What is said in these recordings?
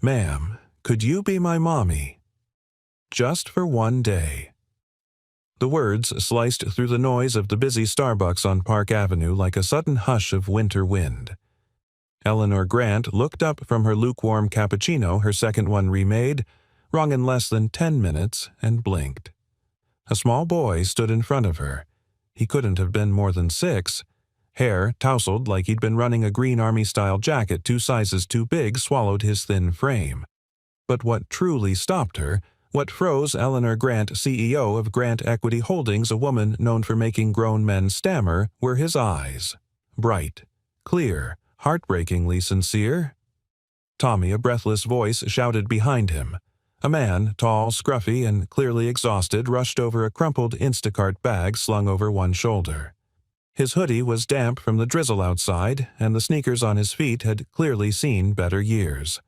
Ma'am, could you be my mommy? Just for one day. The words sliced through the noise of the busy Starbucks on Park Avenue like a sudden hush of winter wind. Eleanor Grant looked up from her lukewarm cappuccino, her second one remade, wrung in less than 10 minutes, and blinked. A small boy stood in front of her. He couldn't have been more than 6. Hair, tousled like he'd been running a Green Army-style jacket 2 sizes too big, swallowed his thin frame. But what truly stopped her, what froze Eleanor Grant, CEO of Grant Equity Holdings, a woman known for making grown men stammer, were his eyes. Bright, clear, heartbreakingly sincere. Tommy, a breathless voice, shouted behind him. A man, tall, scruffy, and clearly exhausted, rushed over a crumpled Instacart bag slung over one shoulder. His hoodie was damp from the drizzle outside, and the sneakers on his feet had clearly seen better years.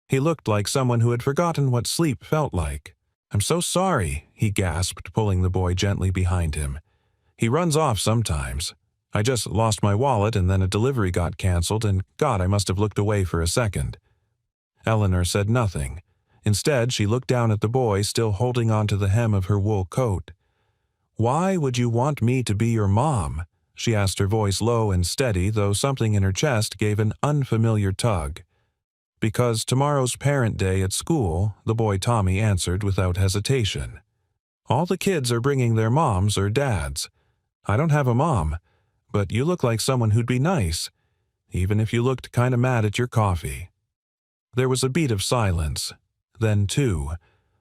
He looked like someone who had forgotten what sleep felt like. "I'm so sorry," he gasped, pulling the boy gently behind him. "He runs off sometimes. I just lost my wallet and then a delivery got canceled, and God, I must have looked away for a second." Eleanor said nothing. Instead, she looked down at the boy, still holding on to the hem of her wool coat. "Why would you want me to be your mom?" she asked, her voice low and steady, though something in her chest gave an unfamiliar tug. "Because tomorrow's parent day at school," the boy Tommy answered without hesitation. "All the kids are bringing their moms or dads. I don't have a mom, but you look like someone who'd be nice, even if you looked kind of mad at your coffee." There was a beat of silence. Then 2.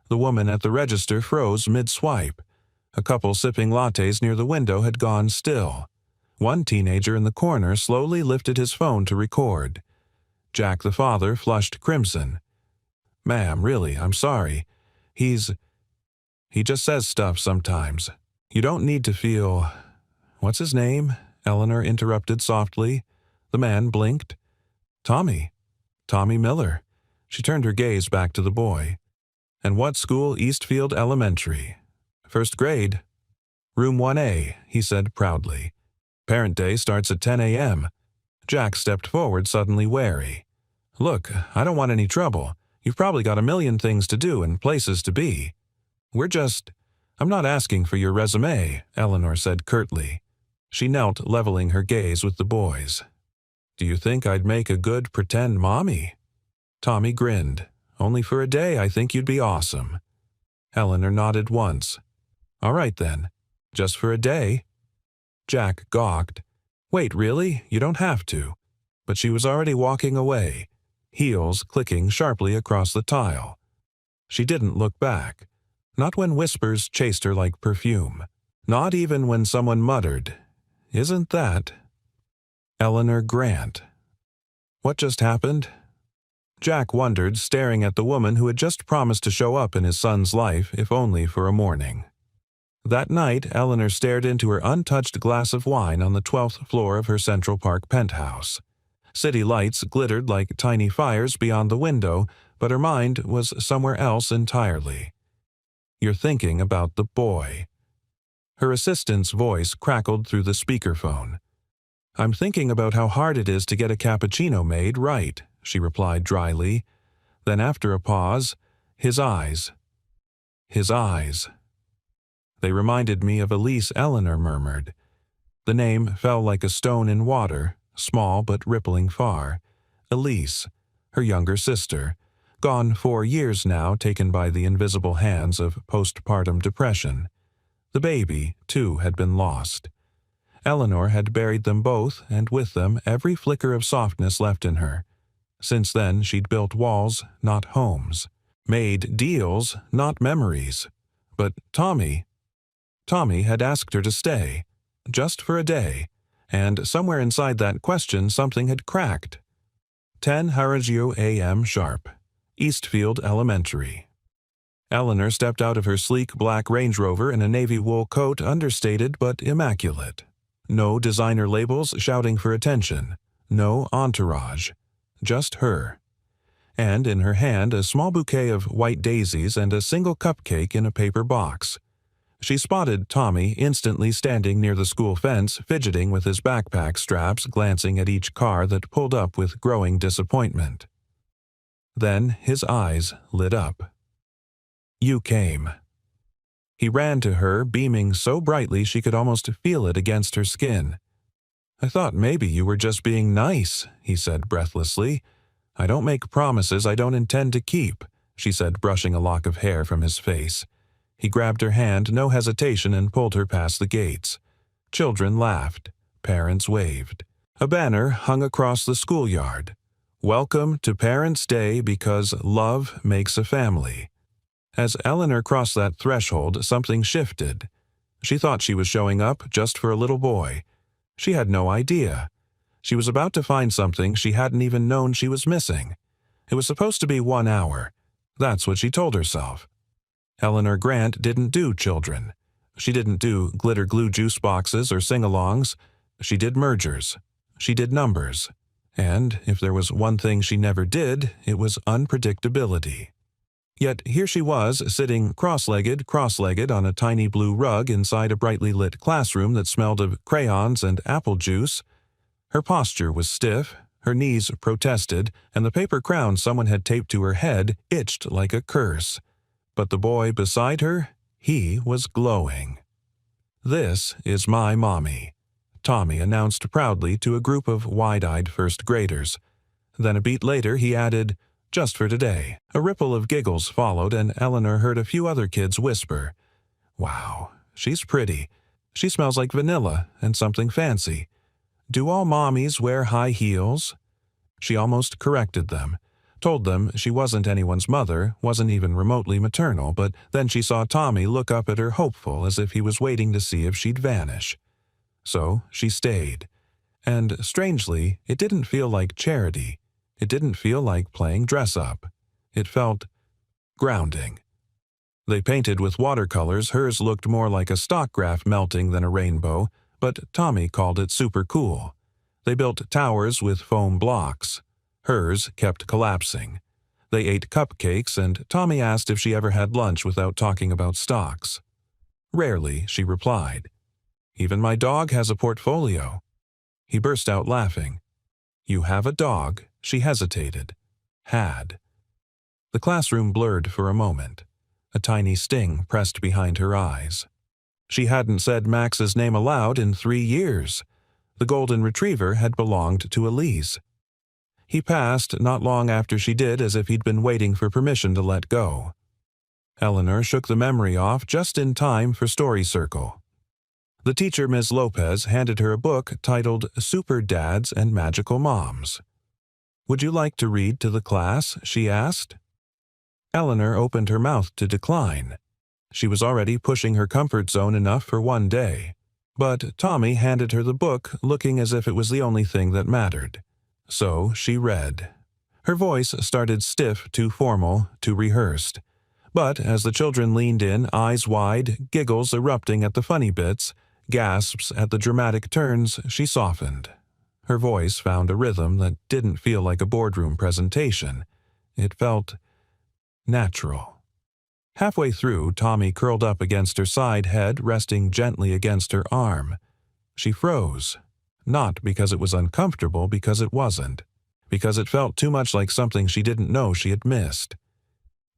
The woman at the register froze mid-swipe. A couple sipping lattes near the window had gone still. One teenager in the corner slowly lifted his phone to record. Jack, the father, flushed crimson. "Ma'am, really, I'm sorry. He just says stuff sometimes. You don't need to feel—" "What's his name?" Eleanor interrupted softly. The man blinked. "Tommy. Tommy Miller." She turned her gaze back to the boy. "And what school? Eastfield Elementary. First grade." "Room 1A, he said proudly. "Parent day starts at 10 a.m. Jack stepped forward, suddenly wary. "Look, I don't want any trouble. You've probably got a million things to do and places to be. I'm not asking for your resume," Eleanor said curtly. She knelt, leveling her gaze with the boy's. "Do you think I'd make a good pretend mommy?" Tommy grinned. "Only for a day, I think you'd be awesome." Eleanor nodded once. "All right then. Just for a day." Jack gawked. "Wait, really? You don't have to." But she was already walking away, heels clicking sharply across the tile. She didn't look back. Not when whispers chased her like perfume. Not even when someone muttered, "Isn't that Eleanor Grant?" What just happened? Jack wondered, staring at the woman who had just promised to show up in his son's life, if only for a morning. That night, Eleanor stared into her untouched glass of wine on the 12th floor of her Central Park penthouse. City lights glittered like tiny fires beyond the window, but her mind was somewhere else entirely. "You're thinking about the boy." Her assistant's voice crackled through the speakerphone. "I'm thinking about how hard it is to get a cappuccino made right," she replied dryly. Then after a pause, his eyes. His eyes. "They reminded me of Elise," Eleanor murmured. The name fell like a stone in water, small but rippling far. Elise, her younger sister, gone 4 years now, taken by the invisible hands of postpartum depression. The baby, too, had been lost. Eleanor had buried them both, and with them every flicker of softness left in her. Since then, she'd built walls, not homes. Made deals, not memories. But Tommy had asked her to stay, just for a day, and somewhere inside that question something had cracked. 10:00 a.m. sharp. Eastfield Elementary. Eleanor stepped out of her sleek black Range Rover in a navy wool coat, understated but immaculate. No designer labels shouting for attention. No entourage. Just her. And in her hand a small bouquet of white daisies and a single cupcake in a paper box. She spotted Tommy instantly standing near the school fence, fidgeting with his backpack straps, glancing at each car that pulled up with growing disappointment. Then his eyes lit up. "You came." He ran to her, beaming so brightly she could almost feel it against her skin. "I thought maybe you were just being nice," he said breathlessly. "I don't make promises I don't intend to keep," she said, brushing a lock of hair from his face. He grabbed her hand, no hesitation, and pulled her past the gates. Children laughed. Parents waved. A banner hung across the schoolyard. "Welcome to Parents' Day because love makes a family." As Eleanor crossed that threshold, something shifted. She thought she was showing up just for a little boy. She had no idea. She was about to find something she hadn't even known she was missing. It was supposed to be 1 hour. That's what she told herself. Eleanor Grant didn't do children. She didn't do glitter glue juice boxes or sing-alongs. She did mergers. She did numbers. And if there was one thing she never did, it was unpredictability. Yet here she was, sitting cross-legged on a tiny blue rug inside a brightly lit classroom that smelled of crayons and apple juice. Her posture was stiff, her knees protested, and the paper crown someone had taped to her head itched like a curse. But the boy beside her, he was glowing. "This is my mommy," Tommy announced proudly to a group of wide-eyed first graders. Then a beat later he added, "Just for today." A ripple of giggles followed, and Eleanor heard a few other kids whisper, "Wow, she's pretty. She smells like vanilla and something fancy. Do all mommies wear high heels?" She almost corrected them, told them she wasn't anyone's mother, wasn't even remotely maternal, but then she saw Tommy look up at her hopeful as if he was waiting to see if she'd vanish. So she stayed. And strangely, it didn't feel like charity. It didn't feel like playing dress-up. It felt grounding. They painted with watercolors. Hers looked more like a stock graph melting than a rainbow, but Tommy called it super cool. They built towers with foam blocks. Hers kept collapsing. They ate cupcakes, and Tommy asked if she ever had lunch without talking about stocks. "Rarely," she replied. "Even my dog has a portfolio." He burst out laughing. "You have a dog?" She hesitated. Had. The classroom blurred for a moment. A tiny sting pressed behind her eyes. She hadn't said Max's name aloud in 3 years. The golden retriever had belonged to Elise. He passed not long after she did, as if he'd been waiting for permission to let go. Eleanor shook the memory off just in time for Story Circle. The teacher, Ms. Lopez, handed her a book titled Super Dads and Magical Moms. "Would you like to read to the class?" she asked. Eleanor opened her mouth to decline. She was already pushing her comfort zone enough for one day. But Tommy handed her the book, looking as if it was the only thing that mattered. So she read. Her voice started stiff, too formal, too rehearsed. But as the children leaned in, eyes wide, giggles erupting at the funny bits, gasps at the dramatic turns, she softened. Her voice found a rhythm that didn't feel like a boardroom presentation. It felt natural. Halfway through, Tommy curled up against her side, head resting gently against her arm. She froze. Not because it was uncomfortable, because it wasn't. Because it felt too much like something she didn't know she had missed.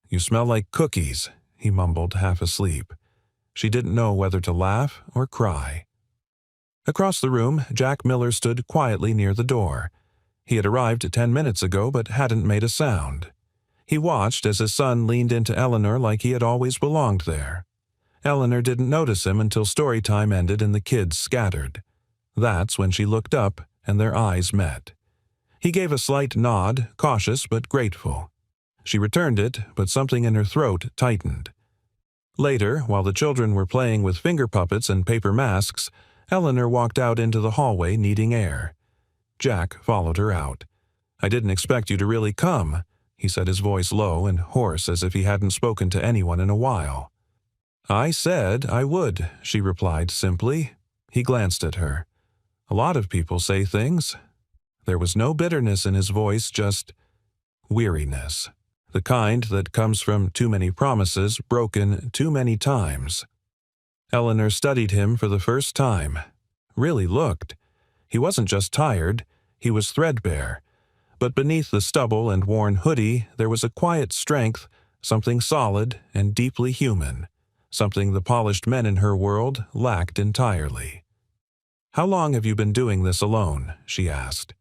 "You smell like cookies," he mumbled, half asleep. She didn't know whether to laugh or cry. Across the room, Jack Miller stood quietly near the door. He had arrived 10 minutes ago but hadn't made a sound. He watched as his son leaned into Eleanor like he had always belonged there. Eleanor didn't notice him until story time ended and the kids scattered. That's when she looked up and their eyes met. He gave a slight nod, cautious but grateful. She returned it, but something in her throat tightened. Later, while the children were playing with finger puppets and paper masks, Eleanor walked out into the hallway needing air. Jack followed her out. "I didn't expect you to really come," he said, his voice low and hoarse as if he hadn't spoken to anyone in a while. "I said I would," she replied simply. He glanced at her. "A lot of people say things." There was no bitterness in his voice, just weariness. The kind that comes from too many promises broken too many times. Eleanor studied him for the first time. Really looked. He wasn't just tired, he was threadbare. But beneath the stubble and worn hoodie, there was a quiet strength, something solid and deeply human, something the polished men in her world lacked entirely. "How long have you been doing this alone?" she asked.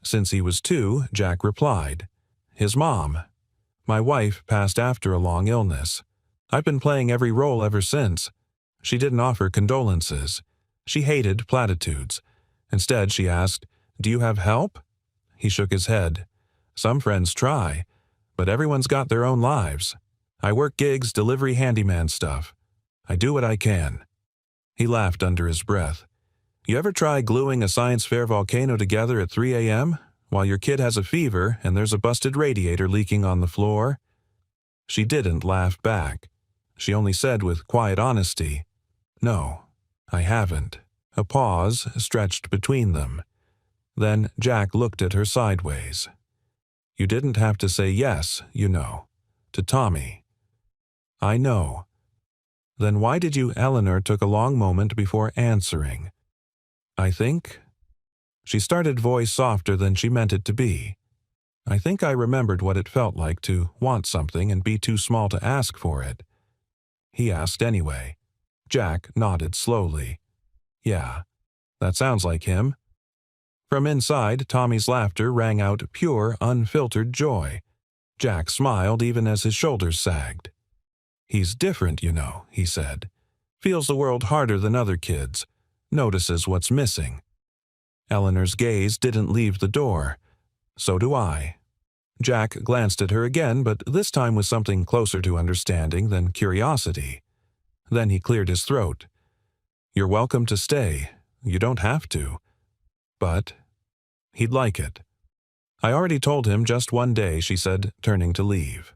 "Since he was 2, Jack replied. "His mom. My wife passed after a long illness. I've been playing every role ever since. She didn't offer condolences. She hated platitudes. Instead, she asked, 'Do you have help?' He shook his head. 'Some friends try, but everyone's got their own lives. I work gigs, delivery handyman stuff. I do what I can.'" He laughed under his breath. "You ever try gluing a science fair volcano together at 3 a.m. while your kid has a fever and there's a busted radiator leaking on the floor?" She didn't laugh back. She only said with quiet honesty, "No, I haven't." A pause stretched between them. Then Jack looked at her sideways. "You didn't have to say yes, you know, to Tommy." "I know." "Then why did you?" Eleanor took a long moment before answering. "I think." She started voice softer than she meant it to be. "I think I remembered what it felt like to want something and be too small to ask for it." He asked anyway. Jack nodded slowly. "Yeah, that sounds like him." From inside, Tommy's laughter rang out pure, unfiltered joy. Jack smiled even as his shoulders sagged. "He's different, you know," he said. "Feels the world harder than other kids. Notices what's missing." Eleanor's gaze didn't leave the door. "So do I." Jack glanced at her again, but this time with something closer to understanding than curiosity. Then he cleared his throat. "You're welcome to stay. You don't have to. But he'd like it." "I already told him just one day," she said, turning to leave.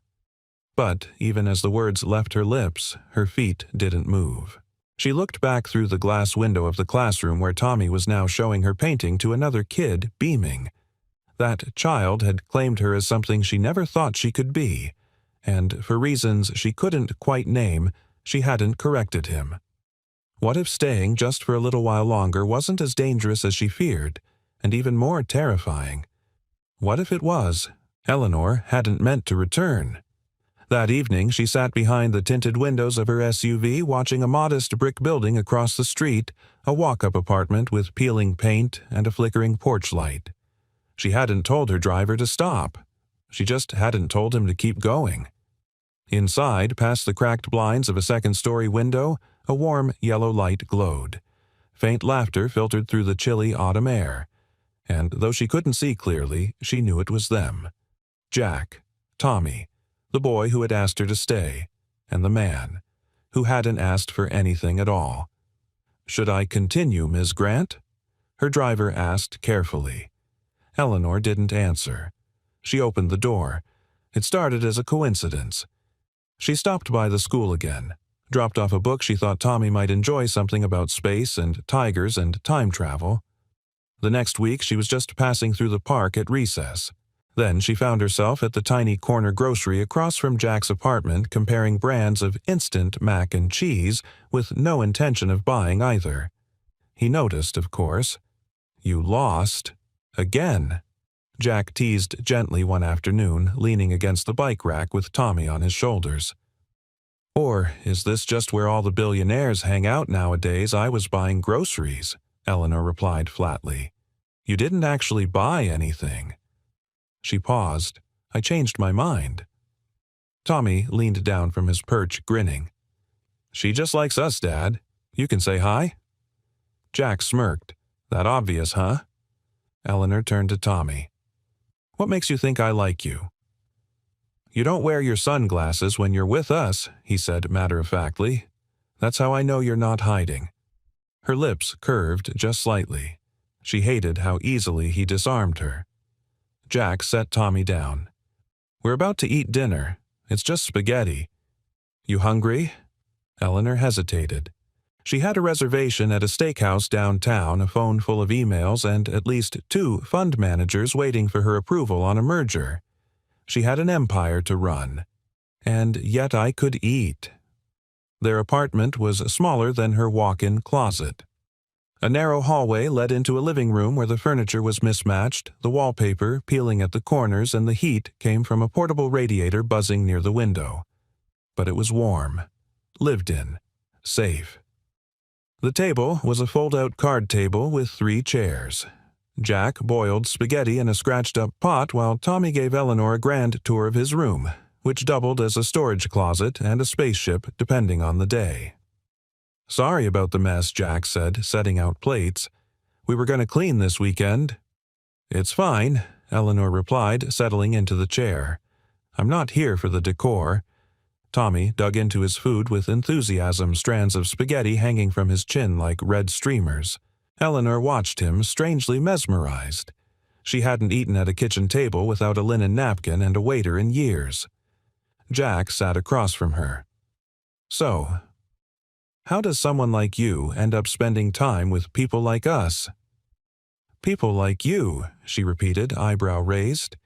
But even as the words left her lips, her feet didn't move. She looked back through the glass window of the classroom where Tommy was now showing her painting to another kid, beaming. That child had claimed her as something she never thought she could be, and for reasons she couldn't quite name, she hadn't corrected him. What if staying just for a little while longer wasn't as dangerous as she feared, and even more terrifying? What if it was? Eleanor hadn't meant to return. That evening, she sat behind the tinted windows of her SUV watching a modest brick building across the street, a walk-up apartment with peeling paint and a flickering porch light. She hadn't told her driver to stop. She just hadn't told him to keep going. Inside, past the cracked blinds of a second-story window, a warm yellow light glowed. Faint laughter filtered through the chilly autumn air. And though she couldn't see clearly, she knew it was them. Jack, Tommy, the boy who had asked her to stay, and the man, who hadn't asked for anything at all. "Should I continue, Ms. Grant?" her driver asked carefully. Eleanor didn't answer. She opened the door. It started as a coincidence. She stopped by the school again, dropped off a book she thought Tommy might enjoy, something about space and tigers and time travel. The next week she was just passing through the park at recess. Then she found herself at the tiny corner grocery across from Jack's apartment comparing brands of instant mac and cheese with no intention of buying either. He noticed, of course. "You lost. Again," Jack teased gently one afternoon, leaning against the bike rack with Tommy on his shoulders. "Or is this just where all the billionaires hang out nowadays? I was buying groceries," Eleanor replied flatly. "You didn't actually buy anything." She paused. "I changed my mind." Tommy leaned down from his perch, grinning. "She just likes us, Dad. You can say hi." Jack smirked. "That obvious, huh?" Eleanor turned to Tommy. "What makes you think I like you?" "You don't wear your sunglasses when you're with us," he said matter-of-factly. "That's how I know you're not hiding." Her lips curved just slightly. She hated how easily he disarmed her. Jack set Tommy down. "We're about to eat dinner. It's just spaghetti. You hungry?" Eleanor hesitated. She had a reservation at a steakhouse downtown, a phone full of emails, and at least 2 fund managers waiting for her approval on a merger. She had an empire to run. And yet I could eat. Their apartment was smaller than her walk-in closet. A narrow hallway led into a living room where the furniture was mismatched, the wallpaper peeling at the corners, and the heat came from a portable radiator buzzing near the window. But it was warm, lived in, safe. The table was a fold-out card table with 3 chairs. Jack boiled spaghetti in a scratched-up pot while Tommy gave Eleanor a grand tour of his room, which doubled as a storage closet and a spaceship depending on the day. "Sorry about the mess," Jack said, setting out plates. "We were going to clean this weekend." "It's fine," Eleanor replied, settling into the chair. "I'm not here for the decor." Tommy dug into his food with enthusiasm, strands of spaghetti hanging from his chin like red streamers. Eleanor watched him, strangely mesmerized. She hadn't eaten at a kitchen table without a linen napkin and a waiter in years. Jack sat across from her. "So, how does someone like you end up spending time with people like us?" "People like you," she repeated, eyebrow raised.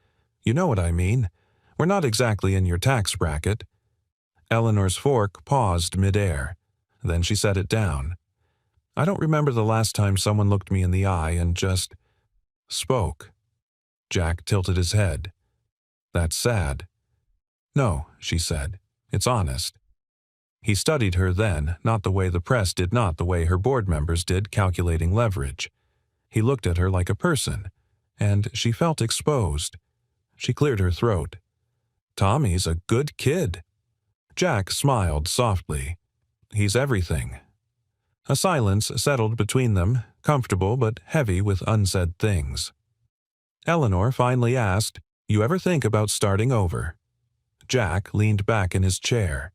"You know what I mean. We're not exactly in your tax bracket." Eleanor's fork paused midair. Then she set it down. "I don't remember the last time someone looked me in the eye and just spoke." Jack tilted his head. "That's sad." "No," she said. "It's honest." He studied her then, not the way the press did, not the way her board members did, calculating leverage. He looked at her like a person, and she felt exposed. She cleared her throat. "Tommy's a good kid." Jack smiled softly. "He's everything." A silence settled between them, comfortable but heavy with unsaid things. Eleanor finally asked, "You ever think about starting over?" Jack leaned back in his chair.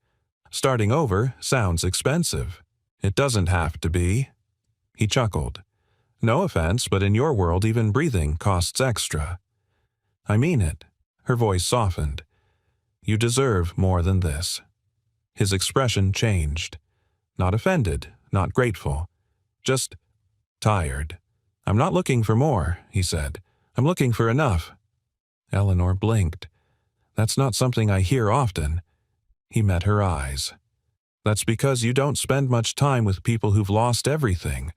"Starting over sounds expensive." "It doesn't have to be." He chuckled. "No offense, but in your world even breathing costs extra." "I mean it." Her voice softened. "You deserve more than this." His expression changed. Not offended, not grateful. Just tired. "I'm not looking for more," he said. "I'm looking for enough." Eleanor blinked. "That's not something I hear often." He met her eyes. "That's because you don't spend much time with people who've lost everything."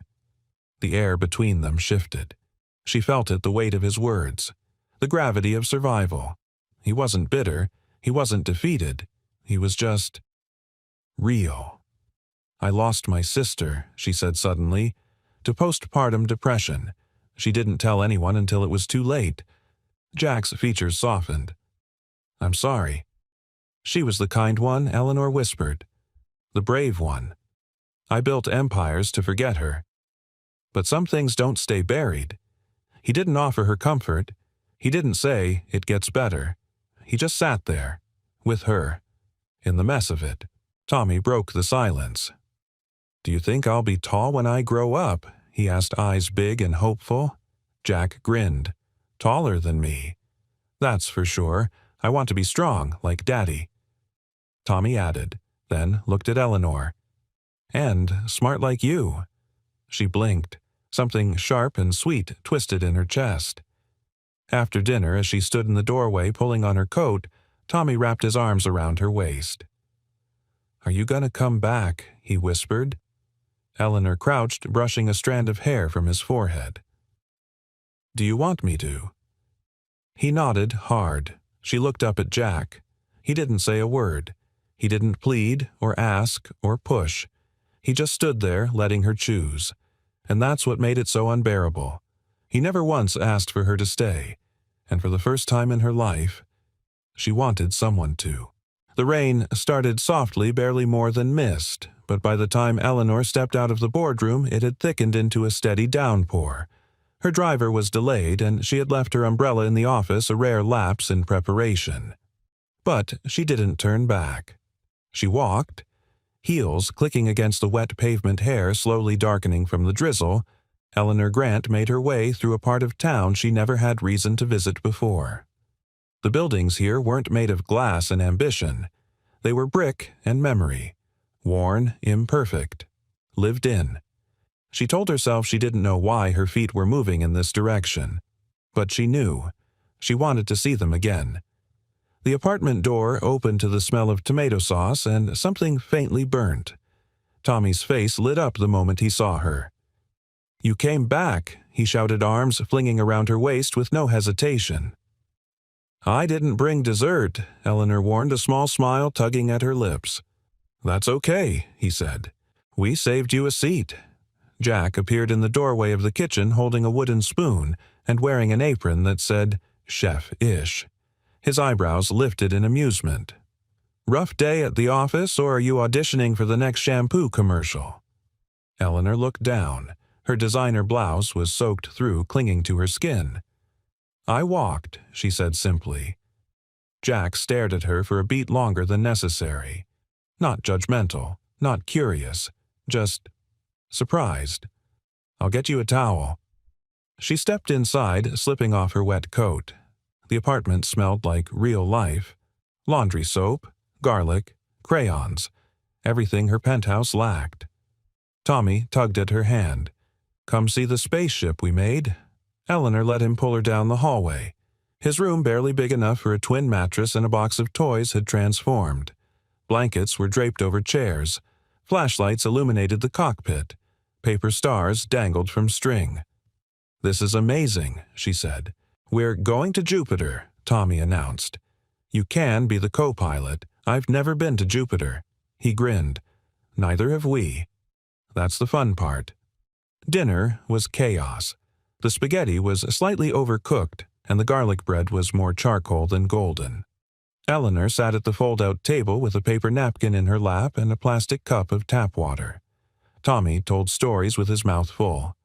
The air between them shifted. She felt it, the weight of his words, the gravity of survival. He wasn't bitter. He wasn't defeated. He was just real. "I lost my sister," she said suddenly, "to postpartum depression. She didn't tell anyone until it was too late." Jack's features softened. "I'm sorry." "She was the kind one," Eleanor whispered. "The brave one. I built empires to forget her. But some things don't stay buried." He didn't offer her comfort. He didn't say, "It gets better." He just sat there, with her, in the mess of it. Tommy broke the silence. "Do you think I'll be tall when I grow up?" he asked, eyes big and hopeful. Jack grinned. "Taller than me." "That's for sure. I want to be strong, like Daddy." Tommy added, then looked at Eleanor. "And smart like you." She blinked. Something sharp and sweet twisted in her chest. After dinner, as she stood in the doorway pulling on her coat, Tommy wrapped his arms around her waist. "Are you gonna come back?" he whispered. Eleanor crouched, brushing a strand of hair from his forehead. "Do you want me to?" He nodded hard. She looked up at Jack. He didn't say a word. He didn't plead or ask or push. He just stood there, letting her choose. And that's what made it so unbearable. He never once asked for her to stay. And for the first time in her life, she wanted someone to. The rain started softly, barely more than mist, but by the time Eleanor stepped out of the boardroom, it had thickened into a steady downpour. Her driver was delayed, and she had left her umbrella in the office, a rare lapse in preparation. But she didn't turn back. She walked, heels clicking against the wet pavement, hair slowly darkening from the drizzle. Eleanor Grant made her way through a part of town she never had reason to visit before. The buildings here weren't made of glass and ambition. They were brick and memory, worn, imperfect, lived in. She told herself she didn't know why her feet were moving in this direction. But she knew. She wanted to see them again. The apartment door opened to the smell of tomato sauce and something faintly burnt. Tommy's face lit up the moment he saw her. "You came back," he shouted, arms flinging around her waist with no hesitation. "I didn't bring dessert," Eleanor warned, a small smile tugging at her lips. "That's okay," he said. "We saved you a seat." Jack appeared in the doorway of the kitchen holding a wooden spoon and wearing an apron that said Chef-ish. His eyebrows lifted in amusement. "Rough day at the office, or are you auditioning for the next shampoo commercial?" Eleanor looked down. Her designer blouse was soaked through, clinging to her skin. "I walked," she said simply. Jack stared at her for a beat longer than necessary. Not judgmental, not curious, just surprised. "I'll get you a towel." She stepped inside, slipping off her wet coat. The apartment smelled like real life. Laundry soap, garlic, crayons, everything her penthouse lacked. Tommy tugged at her hand. "Come see the spaceship we made." Eleanor let him pull her down the hallway. His room, barely big enough for a twin mattress and a box of toys, had transformed. Blankets were draped over chairs. Flashlights illuminated the cockpit. Paper stars dangled from string. "This is amazing," she said. "We're going to Jupiter," Tommy announced. "You can be the co-pilot. I've never been to Jupiter." He grinned. "Neither have we." That's the fun part. Dinner was chaos. The spaghetti was slightly overcooked, and the garlic bread was more charcoal than golden. Eleanor sat at the fold-out table with a paper napkin in her lap and a plastic cup of tap water. Tommy told stories with his mouth full.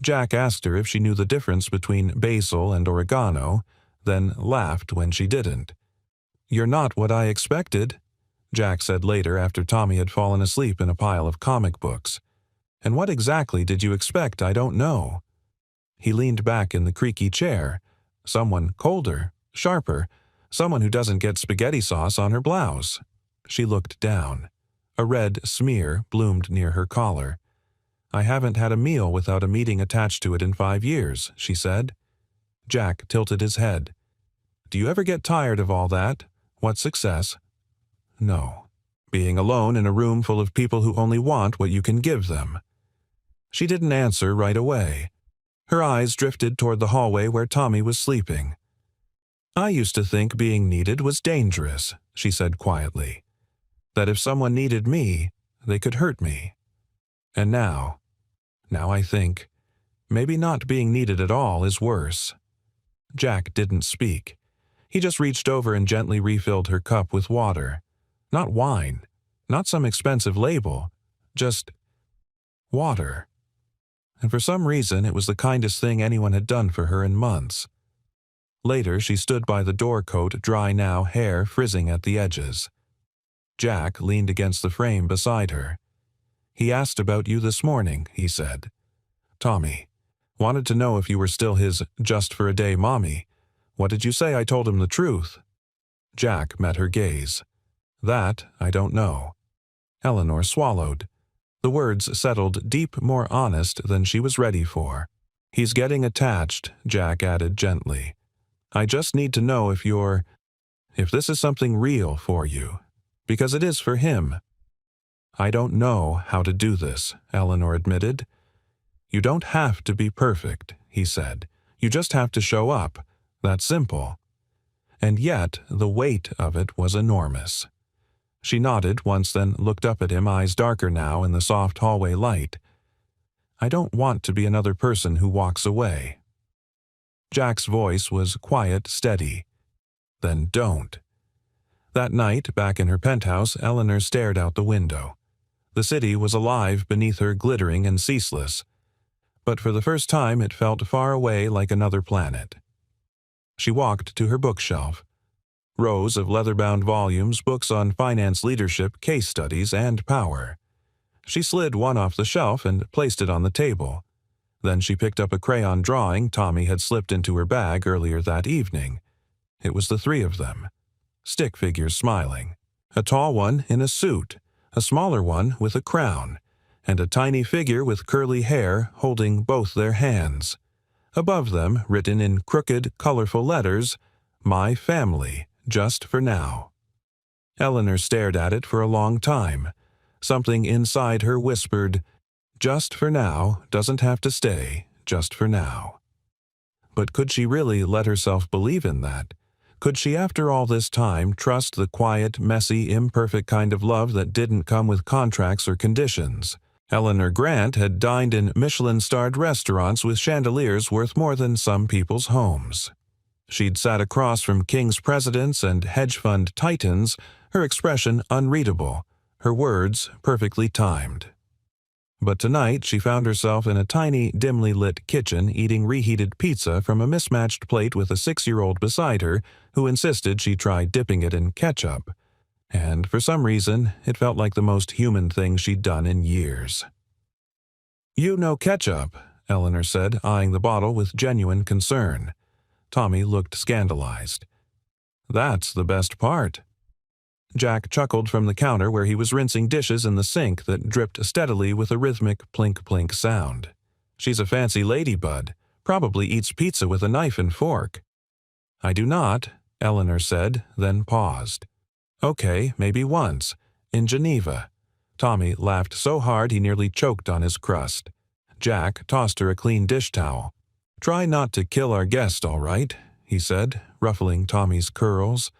Jack asked her if she knew the difference between basil and oregano, then laughed when she didn't. "You're not what I expected," Jack said later after Tommy had fallen asleep in a pile of comic books. "And what exactly did you expect? I don't know." He leaned back in the creaky chair. "Someone colder, sharper, someone who doesn't get spaghetti sauce on her blouse." She looked down. A red smear bloomed near her collar. "I haven't had a meal without a meeting attached to it in 5 years," she said. Jack tilted his head. "Do you ever get tired of all that? What success?" "No. Being alone in a room full of people who only want what you can give them." She didn't answer right away. Her eyes drifted toward the hallway where Tommy was sleeping. "I used to think being needed was dangerous," she said quietly. "That if someone needed me, they could hurt me. And now I think, maybe not being needed at all is worse." Jack didn't speak. He just reached over and gently refilled her cup with water. Not wine, not some expensive label, just water. And for some reason, it was the kindest thing anyone had done for her in months. Later, she stood by the door coat, dry now, hair frizzing at the edges. Jack leaned against the frame beside her. "He asked about you this morning," he said. "Tommy. Wanted to know if you were still his just-for-a-day mommy. What did you say? I told him the truth." Jack met her gaze. "That I don't know." Eleanor swallowed. The words settled deep, more honest than she was ready for. "He's getting attached," Jack added gently. "I just need to know if this is something real for you. Because it is for him." "I don't know how to do this," Eleanor admitted. "You don't have to be perfect," he said. "You just have to show up. That's simple." And yet the weight of it was enormous. She nodded once, then looked up at him, eyes darker now in the soft hallway light. "I don't want to be another person who walks away." Jack's voice was quiet, steady. "Then don't." That night, back in her penthouse, Eleanor stared out the window. The city was alive beneath her, glittering and ceaseless. But for the first time it felt far away, like another planet. She walked to her bookshelf. Rows of leather-bound volumes, books on finance, leadership, case studies, and power. She slid one off the shelf and placed it on the table. Then she picked up a crayon drawing Tommy had slipped into her bag earlier that evening. It was the 3 of them. Stick figures smiling. A tall one in a suit, a smaller one with a crown, and a tiny figure with curly hair holding both their hands. Above them, written in crooked, colorful letters, "My family, just for now." Eleanor stared at it for a long time. Something inside her whispered, Just for now doesn't have to stay just for now. But could she really let herself believe in that? Could she, after all this time, trust the quiet, messy, imperfect kind of love that didn't come with contracts or conditions? Eleanor Grant had dined in Michelin-starred restaurants with chandeliers worth more than some people's homes. She'd sat across from King's presidents and hedge fund titans, her expression unreadable, her words perfectly timed. But tonight she found herself in a tiny, dimly lit kitchen eating reheated pizza from a mismatched plate with a 6-year-old beside her who insisted she try dipping it in ketchup. And for some reason, it felt like the most human thing she'd done in years. "You know ketchup," Eleanor said, eyeing the bottle with genuine concern. Tommy looked scandalized. "That's the best part." Jack chuckled from the counter where he was rinsing dishes in the sink that dripped steadily with a rhythmic plink-plink sound. "She's a fancy lady, Bud. Probably eats pizza with a knife and fork." "I do not," Eleanor said, then paused. "Okay, maybe once. In Geneva." Tommy laughed so hard he nearly choked on his crust. Jack tossed her a clean dish towel. "Try not to kill our guest, all right?" he said, ruffling Tommy's curls.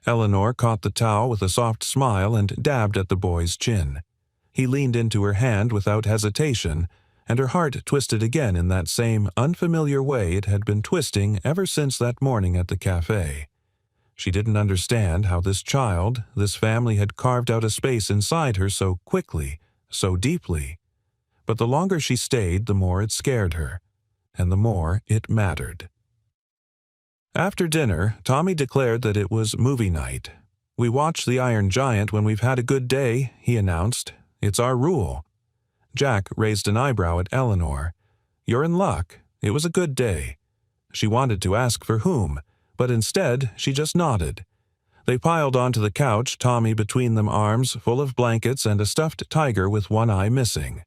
Eleanor caught the towel with a soft smile and dabbed at the boy's chin. He leaned into her hand without hesitation, and her heart twisted again in that same unfamiliar way it had been twisting ever since that morning at the cafe. She didn't understand how this child, this family had carved out a space inside her so quickly, so deeply. But the longer she stayed, the more it scared her, and the more it mattered. After dinner, Tommy declared that it was movie night. "We watch The Iron Giant when we've had a good day," he announced. "It's our rule." Jack raised an eyebrow at Eleanor. "You're in luck. It was a good day." She wanted to ask for whom, but instead she just nodded. They piled onto the couch, Tommy between them, arms full of blankets and a stuffed tiger with one eye missing.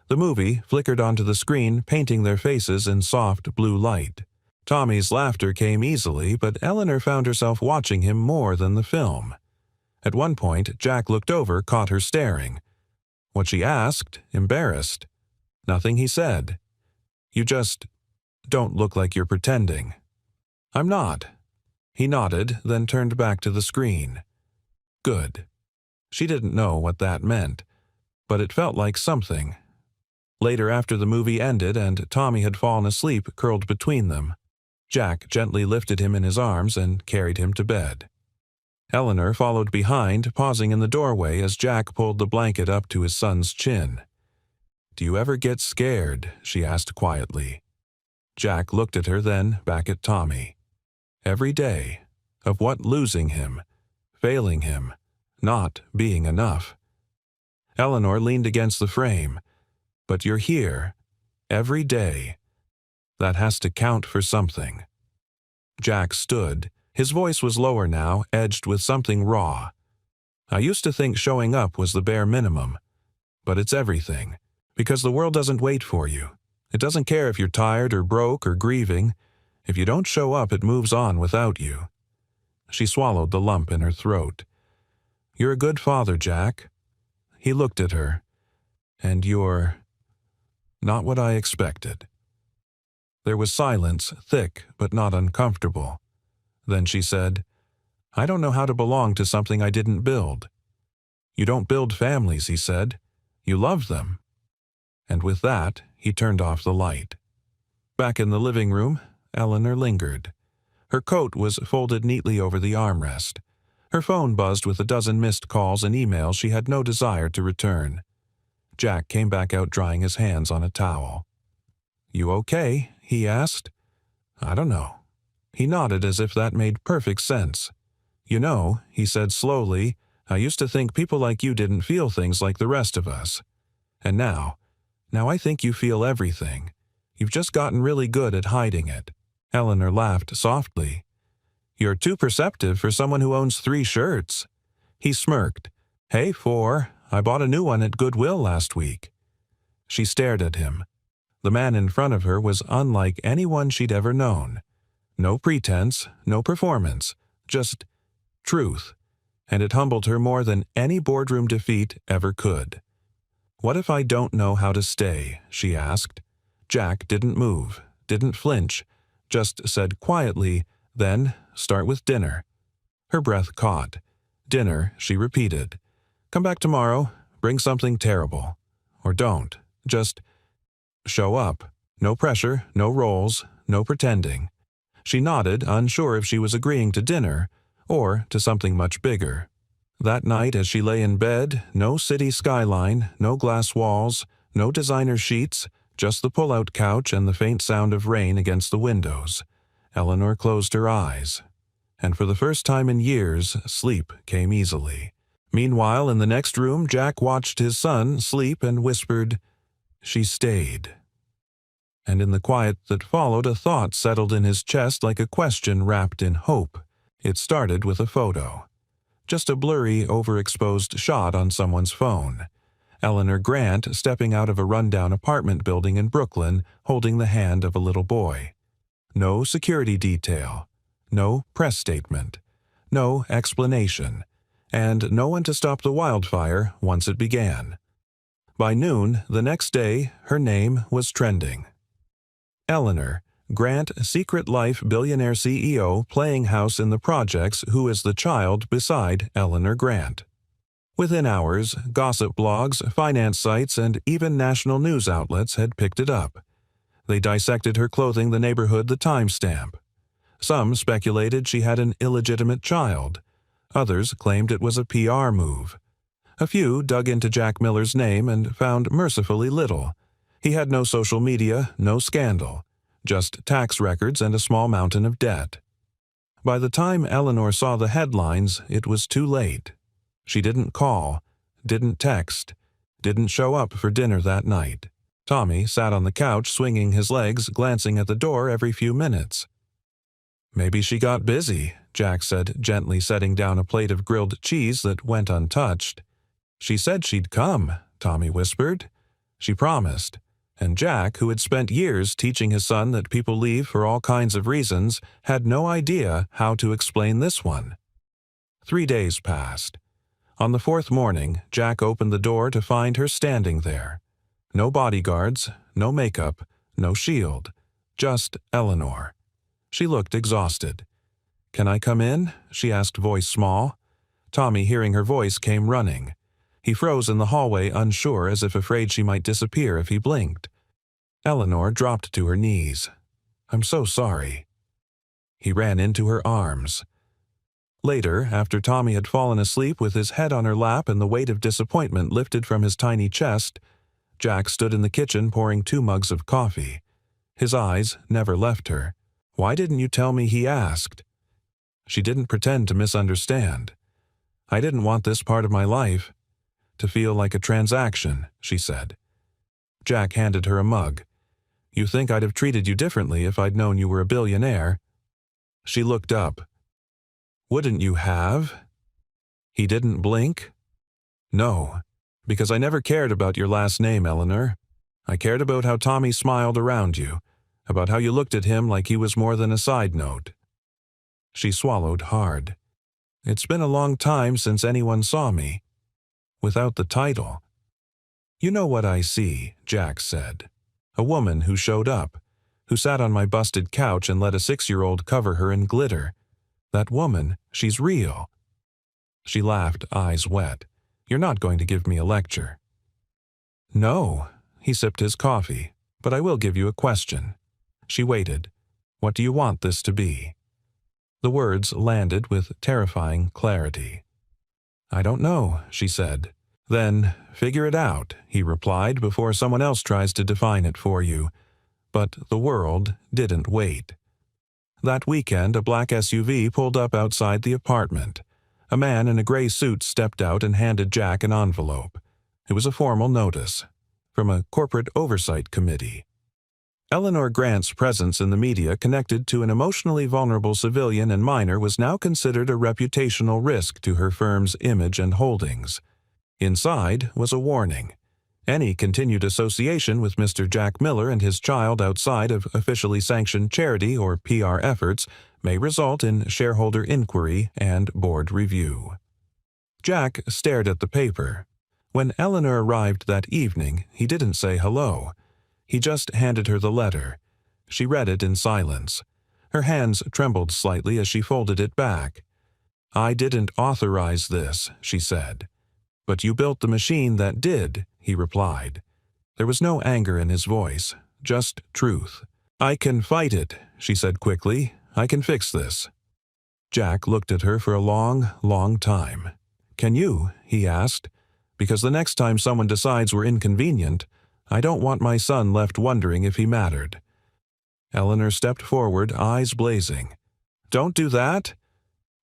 The movie flickered onto the screen, painting their faces in soft blue light. Tommy's laughter came easily, but Eleanor found herself watching him more than the film. At one point, Jack looked over, caught her staring. What she asked, embarrassed. Nothing he said. "You just don't look like you're pretending." "I'm not." He nodded, then turned back to the screen. Good. She didn't know what that meant, but it felt like something. Later, after the movie ended and Tommy had fallen asleep curled between them, Jack gently lifted him in his arms and carried him to bed. Eleanor followed behind, pausing in the doorway as Jack pulled the blanket up to his son's chin. "Do you ever get scared?" she asked quietly. Jack looked at her, then back at Tommy. "Every day. Of what? Losing him. Failing him. Not being enough." Eleanor leaned against the frame. "But you're here. Every day. That has to count for something." Jack stood. His voice was lower now, edged with something raw. "I used to think showing up was the bare minimum. But it's everything. Because the world doesn't wait for you. It doesn't care if you're tired or broke or grieving. If you don't show up, it moves on without you." She swallowed the lump in her throat. "You're a good father, Jack." He looked at her. "And you're not what I expected." There was silence, thick but not uncomfortable. Then she said, "I don't know how to belong to something I didn't build." "You don't build families," he said. "You love them." And with that, he turned off the light. Back in the living room, Eleanor lingered. Her coat was folded neatly over the armrest. Her phone buzzed with a dozen missed calls and emails she had no desire to return. Jack came back out drying his hands on a towel. "You okay?" he asked. "I don't know." He nodded as if that made perfect sense. "You know," he said slowly, "I used to think people like you didn't feel things like the rest of us. And now I think you feel everything. You've just gotten really good at hiding it." Eleanor laughed softly. "You're too perceptive for someone who owns 3 shirts." He smirked. "Hey, 4. I bought a new one at Goodwill last week." She stared at him. The man in front of her was unlike anyone she'd ever known. No pretense, no performance, just truth. And it humbled her more than any boardroom defeat ever could. "What if I don't know how to stay?" she asked. Jack didn't move, didn't flinch, just said quietly, "Then start with dinner." Her breath caught. "Dinner," she repeated. "Come back tomorrow, bring something terrible. Or don't. Just show up. No pressure, no roles, no pretending." She nodded, unsure if she was agreeing to dinner or to something much bigger. That night, as she lay in bed, no city skyline, no glass walls, no designer sheets, just the pull-out couch and the faint sound of rain against the windows. Eleanor closed her eyes, and for the first time in years, sleep came easily. Meanwhile, in the next room, Jack watched his son sleep and whispered, "She stayed." And in the quiet that followed, a thought settled in his chest like a question wrapped in hope. It started with a photo. Just a blurry, overexposed shot on someone's phone. Eleanor Grant stepping out of a rundown apartment building in Brooklyn, holding the hand of a little boy. No security detail. No press statement. No explanation. And no one to stop the wildfire once it began. By noon the next day, her name was trending. Eleanor Grant, secret life billionaire CEO, playing house in the projects, who is the child beside Eleanor Grant. Within hours, gossip blogs, finance sites, and even national news outlets had picked it up. They dissected her clothing the neighborhood the timestamp. Some speculated she had an illegitimate child. Others claimed it was a PR move. A few dug into Jack Miller's name and found mercifully little. He had no social media, no scandal, just tax records and a small mountain of debt. By the time Eleanor saw the headlines, it was too late. She didn't call, didn't text, didn't show up for dinner that night. Tommy sat on the couch swinging his legs, glancing at the door every few minutes. "Maybe she got busy," Jack said, gently setting down a plate of grilled cheese that went untouched. "She said she'd come," Tommy whispered. "She promised." And Jack, who had spent years teaching his son that people leave for all kinds of reasons, had no idea how to explain this one. 3 days passed. On the 4th morning, Jack opened the door to find her standing there. No bodyguards, no makeup, no shield, just Eleanor. She looked exhausted. "Can I come in?" she asked, voice small. Tommy, hearing her voice, came running. He froze in the hallway, unsure, as if afraid she might disappear if he blinked. Eleanor dropped to her knees. "I'm so sorry." He ran into her arms. Later, after Tommy had fallen asleep with his head on her lap and the weight of disappointment lifted from his tiny chest, Jack stood in the kitchen pouring 2 mugs of coffee. His eyes never left her. "Why didn't you tell me?" he asked. She didn't pretend to misunderstand. "I didn't want this part of my life to feel like a transaction," she said. Jack handed her a mug. "You think I'd have treated you differently if I'd known you were a billionaire?" She looked up. "Wouldn't you have?" He didn't blink. "No, because I never cared about your last name, Eleanor. I cared about how Tommy smiled around you, about how you looked at him like he was more than a side note." She swallowed hard. "It's been a long time since anyone saw me. Without the title." "You know what I see," Jack said. "A woman who showed up, who sat on my busted couch and let a 6-year-old cover her in glitter. That woman, she's real." She laughed, eyes wet. "You're not going to give me a lecture." "No." He sipped his coffee. "But I will give you a question." She waited. "What do you want this to be?" The words landed with terrifying clarity. "I don't know," she said. "Then figure it out," he replied, "before someone else tries to define it for you." But the world didn't wait. That weekend, a black SUV pulled up outside the apartment. A man in a gray suit stepped out and handed Jack an envelope. It was a formal notice from a corporate oversight committee. Eleanor Grant's presence in the media connected to an emotionally vulnerable civilian and minor was now considered a reputational risk to her firm's image and holdings. Inside was a warning. Any continued association with Mr. Jack Miller and his child outside of officially sanctioned charity or PR efforts may result in shareholder inquiry and board review. Jack stared at the paper. When Eleanor arrived that evening, he didn't say hello. He just handed her the letter. She read it in silence. Her hands trembled slightly as she folded it back. "I didn't authorize this," she said. "But you built the machine that did," he replied. There was no anger in his voice, just truth. "I can fight it," she said quickly. "I can fix this." Jack looked at her for a long, long time. "Can you?" he asked. "Because the next time someone decides we're inconvenient, I don't want my son left wondering if he mattered." Eleanor stepped forward, eyes blazing. "Don't do that."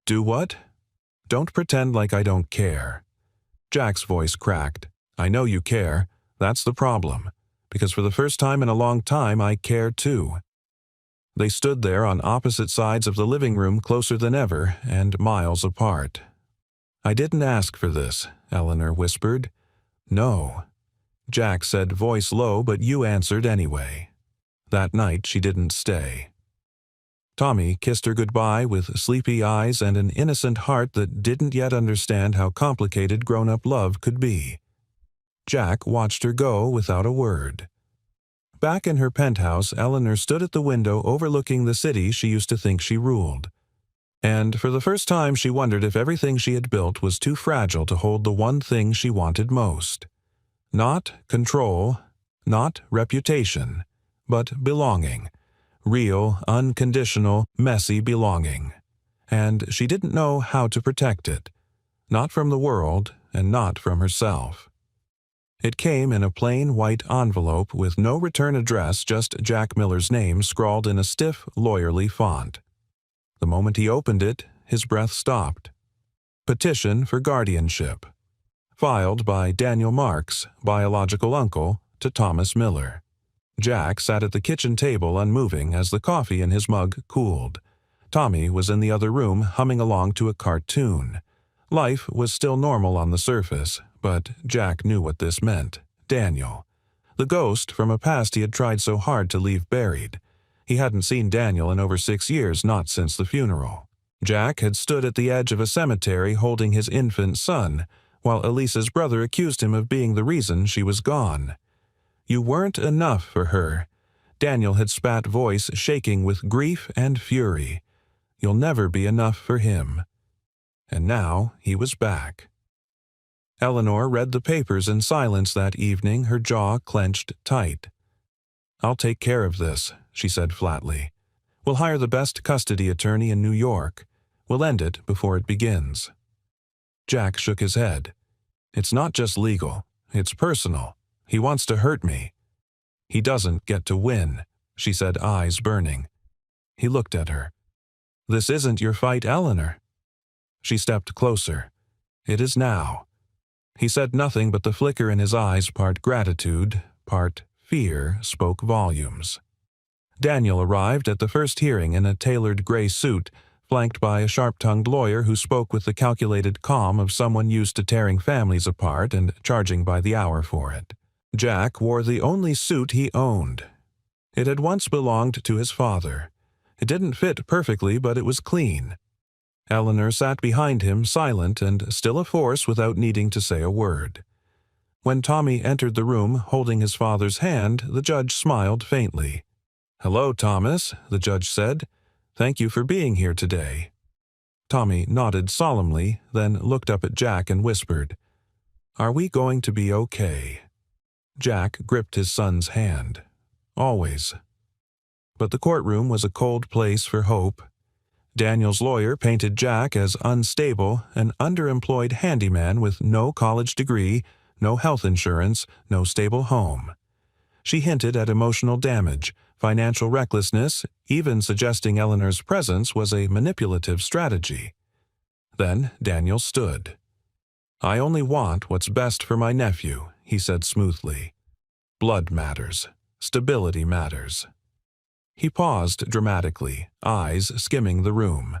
"Do what?" "Don't pretend like I don't care." Jack's voice cracked. "I know you care. That's the problem. Because for the first time in a long time, I care too." They stood there on opposite sides of the living room, closer than ever, and miles apart. "I didn't ask for this," Eleanor whispered. "No." Jack said, voice low, "But you answered anyway." That night she didn't stay. Tommy kissed her goodbye with sleepy eyes and an innocent heart that didn't yet understand how complicated grown-up love could be. Jack watched her go without a word. Back in her penthouse, Eleanor stood at the window overlooking the city she used to think she ruled. And for the first time she wondered if everything she had built was too fragile to hold the one thing she wanted most. Not control, not reputation, but belonging. Real, unconditional, messy belonging. And she didn't know how to protect it. Not from the world, and not from herself. It came in a plain white envelope with no return address, just Jack Miller's name scrawled in a stiff, lawyerly font. The moment he opened it, his breath stopped. Petition for guardianship. Filed by Daniel Marks, biological uncle, to Thomas Miller. Jack sat at the kitchen table unmoving as the coffee in his mug cooled. Tommy was in the other room humming along to a cartoon. Life was still normal on the surface, but Jack knew what this meant. Daniel. The ghost from a past he had tried so hard to leave buried. He hadn't seen Daniel in over 6 years, not since the funeral. Jack had stood at the edge of a cemetery holding his infant son, while Elisa's brother accused him of being the reason she was gone. "You weren't enough for her." Daniel had spat, voice shaking with grief and fury. "You'll never be enough for him." And now he was back. Eleanor read the papers in silence that evening, her jaw clenched tight. "I'll take care of this," she said flatly. "We'll hire the best custody attorney in New York. We'll end it before it begins." Jack shook his head. "It's not just legal. It's personal. He wants to hurt me." "He doesn't get to win," she said, eyes burning. He looked at her. "This isn't your fight, Eleanor." She stepped closer. "It is now." He said nothing, but the flicker in his eyes, part gratitude, part fear, spoke volumes. Daniel arrived at the first hearing in a tailored gray suit, flanked by a sharp-tongued lawyer who spoke with the calculated calm of someone used to tearing families apart and charging by the hour for it. Jack wore the only suit he owned. It had once belonged to his father. It didn't fit perfectly, but it was clean. Eleanor sat behind him, silent and still a force without needing to say a word. When Tommy entered the room holding his father's hand, the judge smiled faintly. "Hello, Thomas," the judge said. "Thank you for being here today." Tommy nodded solemnly, then looked up at Jack and whispered, "Are we going to be okay?" Jack gripped his son's hand. "Always." But the courtroom was a cold place for hope. Daniel's lawyer painted Jack as unstable, an underemployed handyman with no college degree, no health insurance, no stable home. She hinted at emotional damage, financial recklessness, even suggesting Eleanor's presence was a manipulative strategy. Then Daniel stood. "I only want what's best for my nephew," he said smoothly. "Blood matters. Stability matters." He paused dramatically, eyes skimming the room.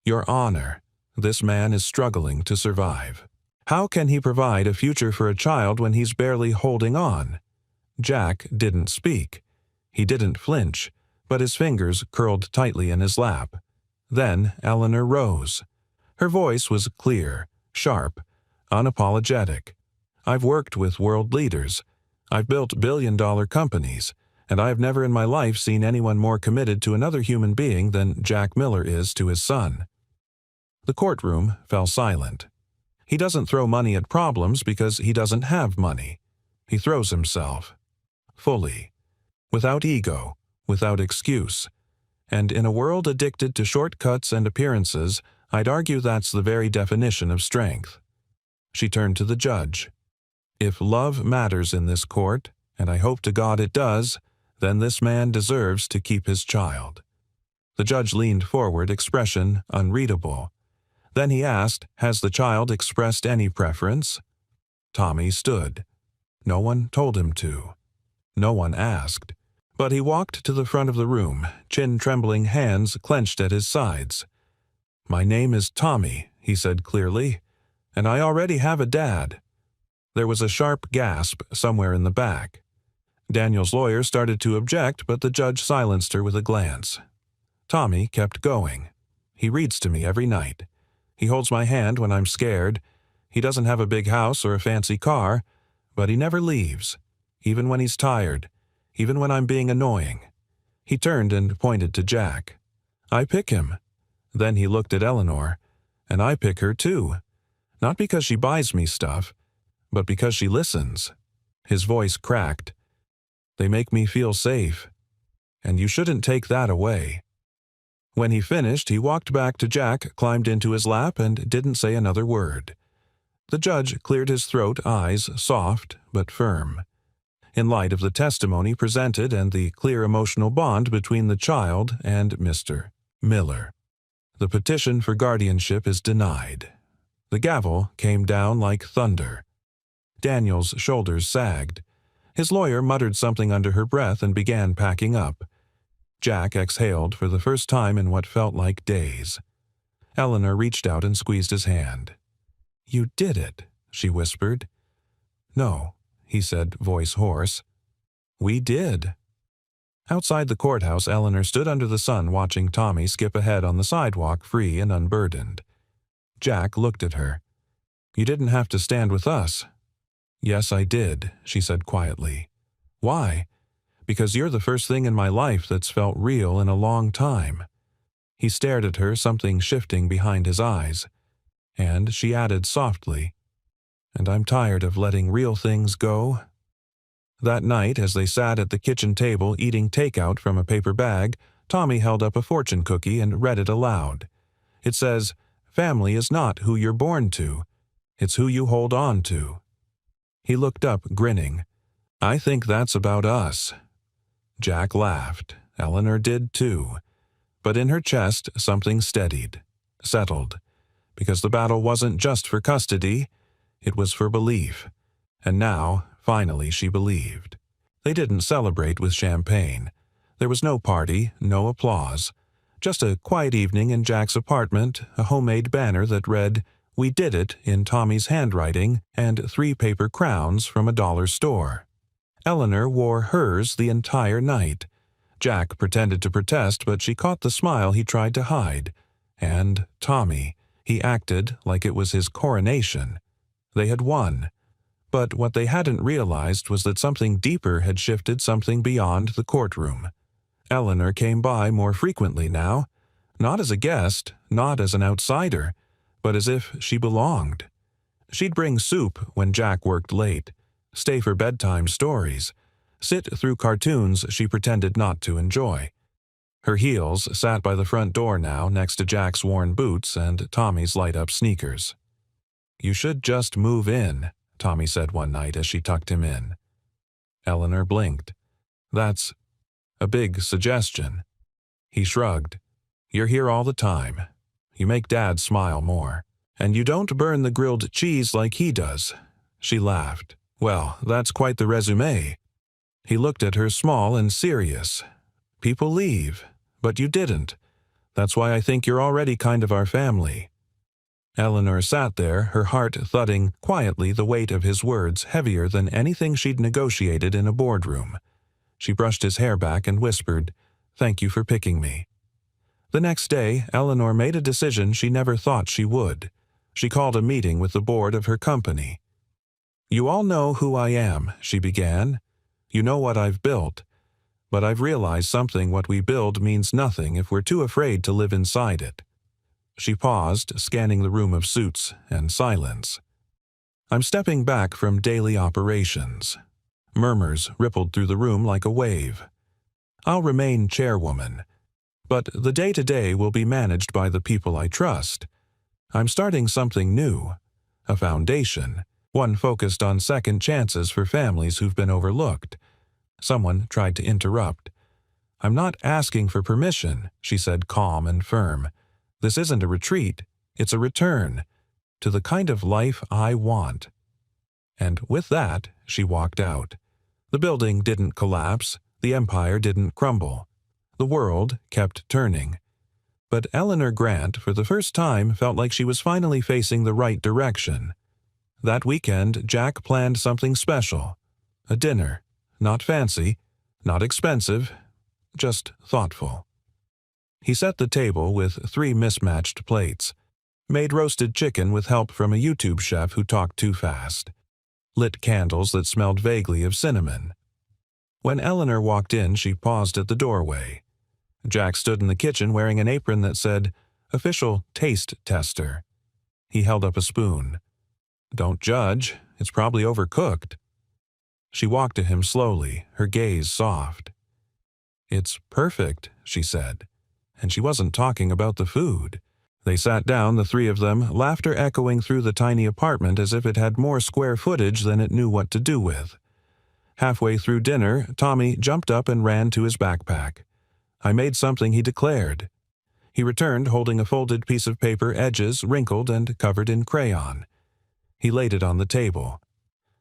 "Your Honor, this man is struggling to survive. How can he provide a future for a child when he's barely holding on?" Jack didn't speak. He didn't flinch, but his fingers curled tightly in his lap. Then Eleanor rose. Her voice was clear, sharp, unapologetic. I've worked with world leaders. I've built billion-dollar companies, and I have never in my life seen anyone more committed to another human being than Jack Miller is to his son." The courtroom fell silent. He doesn't throw money at problems because he doesn't have money. He throws himself. Fully. Without ego. Without excuse. And in a world addicted to shortcuts and appearances, I'd argue that's the very definition of strength. She turned to the judge. "If love matters in this court, and I hope to God it does, then this man deserves to keep his child." The judge leaned forward, expression unreadable. Then he asked, "Has the child expressed any preference?" Tommy stood. No one told him to. No one asked. But he walked to the front of the room, chin-trembling hands clenched at his sides. "My name is Tommy," he said clearly, "and I already have a dad." There was a sharp gasp somewhere in the back. Daniel's lawyer started to object, but the judge silenced her with a glance. Tommy kept going. "He reads to me every night. He holds my hand when I'm scared. He doesn't have a big house or a fancy car, but he never leaves, even when he's tired, even when I'm being annoying." He turned and pointed to Jack. "I pick him." Then he looked at Eleanor. "And I pick her too. Not because she buys me stuff, but because she listens." His voice cracked. "They make me feel safe. And you shouldn't take that away." When he finished, he walked back to Jack, climbed into his lap, and didn't say another word. The judge cleared his throat, eyes soft but firm. In light of the testimony presented and the clear emotional bond between the child and Mr. Miller, the petition for guardianship is denied. The gavel came down like thunder. Daniel's shoulders sagged. His lawyer muttered something under her breath and began packing up. Jack exhaled for the first time in what felt like days. Eleanor reached out and squeezed his hand. "You did it," she whispered. "No," he said, voice hoarse. "We did." Outside the courthouse, Eleanor stood under the sun watching Tommy skip ahead on the sidewalk, free and unburdened. Jack looked at her. "You didn't have to stand with us." "Yes, I did," she said quietly. "Why?" "Because you're the first thing in my life that's felt real in a long time." He stared at her, something shifting behind his eyes. And she added softly, "And I'm tired of letting real things go." That night, as they sat at the kitchen table eating takeout from a paper bag, Tommy held up a fortune cookie and read it aloud. It says, "Family is not who you're born to. It's who you hold on to." He looked up, grinning. "I think that's about us." Jack laughed. Eleanor did too. But in her chest, something steadied, settled, because the battle wasn't just for custody, it was for belief. And now, finally, she believed. They didn't celebrate with champagne. There was no party, no applause. Just a quiet evening in Jack's apartment, a homemade banner that read, "We did it," in Tommy's handwriting, and 3 paper crowns from a dollar store. Eleanor wore hers the entire night. Jack pretended to protest, but she caught the smile he tried to hide. And Tommy, he acted like it was his coronation. They had won. But what they hadn't realized was that something deeper had shifted, something beyond the courtroom. Eleanor came by more frequently now, not as a guest, not as an outsider, but as if she belonged. She'd bring soup when Jack worked late, stay for bedtime stories, sit through cartoons she pretended not to enjoy. Her heels sat by the front door now, next to Jack's worn boots and Tommy's light-up sneakers. "You should just move in," Tommy said one night as she tucked him in. Eleanor blinked. "That's a big suggestion." He shrugged. "You're here all the time. You make Dad smile more. And you don't burn the grilled cheese like he does." She laughed. "Well, that's quite the resume." He looked at her, small and serious. "People leave, but you didn't. That's why I think you're already kind of our family." Eleanor sat there, her heart thudding quietly, the weight of his words heavier than anything she'd negotiated in a boardroom. She brushed his hair back and whispered, "Thank you for picking me." The next day, Eleanor made a decision she never thought she would. She called a meeting with the board of her company. "You all know who I am," she began. "You know what I've built. But I've realized something: what we build means nothing if we're too afraid to live inside it." She paused, scanning the room of suits and silence. "I'm stepping back from daily operations." Murmurs rippled through the room like a wave. "I'll remain chairwoman, but the day-to-day will be managed by the people I trust. I'm starting something new, a foundation, one focused on second chances for families who've been overlooked." Someone tried to interrupt. "I'm not asking for permission," she said, calm and firm. "This isn't a retreat. It's a return to the kind of life I want." And with that, she walked out. The building didn't collapse. The empire didn't crumble. The world kept turning. But Eleanor Grant, for the first time, felt like she was finally facing the right direction. That weekend, Jack planned something special. A dinner. Not fancy, not expensive, just thoughtful. He set the table with 3 mismatched plates, made roasted chicken with help from a YouTube chef who talked too fast, lit candles that smelled vaguely of cinnamon. When Eleanor walked in, she paused at the doorway. Jack stood in the kitchen wearing an apron that said, "Official Taste Tester." He held up a spoon. "Don't judge, it's probably overcooked." She walked to him slowly, her gaze soft. "It's perfect," she said. And she wasn't talking about the food. They sat down, the 3 of them, laughter echoing through the tiny apartment as if it had more square footage than it knew what to do with. Halfway through dinner, Tommy jumped up and ran to his backpack. "I made something," he declared. He returned holding a folded piece of paper, edges wrinkled and covered in crayon. He laid it on the table.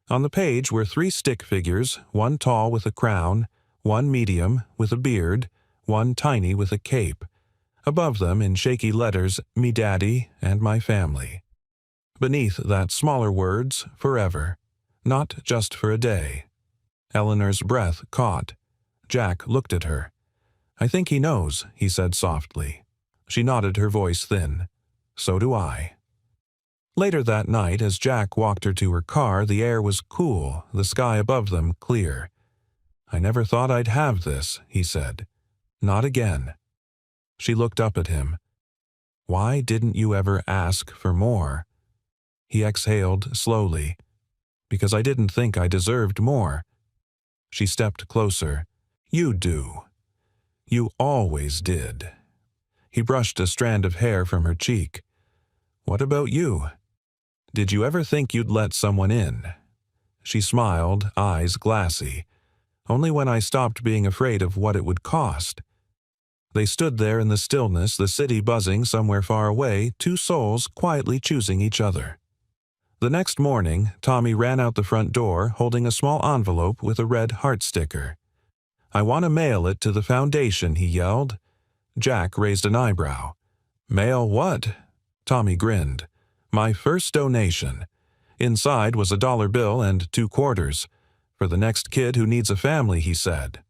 On the page were 3 stick figures, one tall with a crown, one medium with a beard, one tiny with a cape. Above them, in shaky letters, "Me Daddy and my family." Beneath that, smaller words, "Forever. Not just for a day." Eleanor's breath caught. Jack looked at her. "I think he knows," he said softly. She nodded, her voice thin. "So do I." Later that night, as Jack walked her to her car, the air was cool, the sky above them clear. "I never thought I'd have this," he said. "Not again." She looked up at him. "Why didn't you ever ask for more?" He exhaled slowly. "Because I didn't think I deserved more." She stepped closer. "You do. You always did." He brushed a strand of hair from her cheek. "What about you? Did you ever think you'd let someone in?" She smiled, eyes glassy. "Only when I stopped being afraid of what it would cost." They stood there in the stillness, the city buzzing somewhere far away, 2 souls quietly choosing each other. The next morning, Tommy ran out the front door, holding a small envelope with a red heart sticker. "I want to mail it to the foundation," he yelled. Jack raised an eyebrow. "Mail what?" Tommy grinned. "My first donation." Inside was a $1 bill and 2 quarters. "For the next kid who needs a family," he said.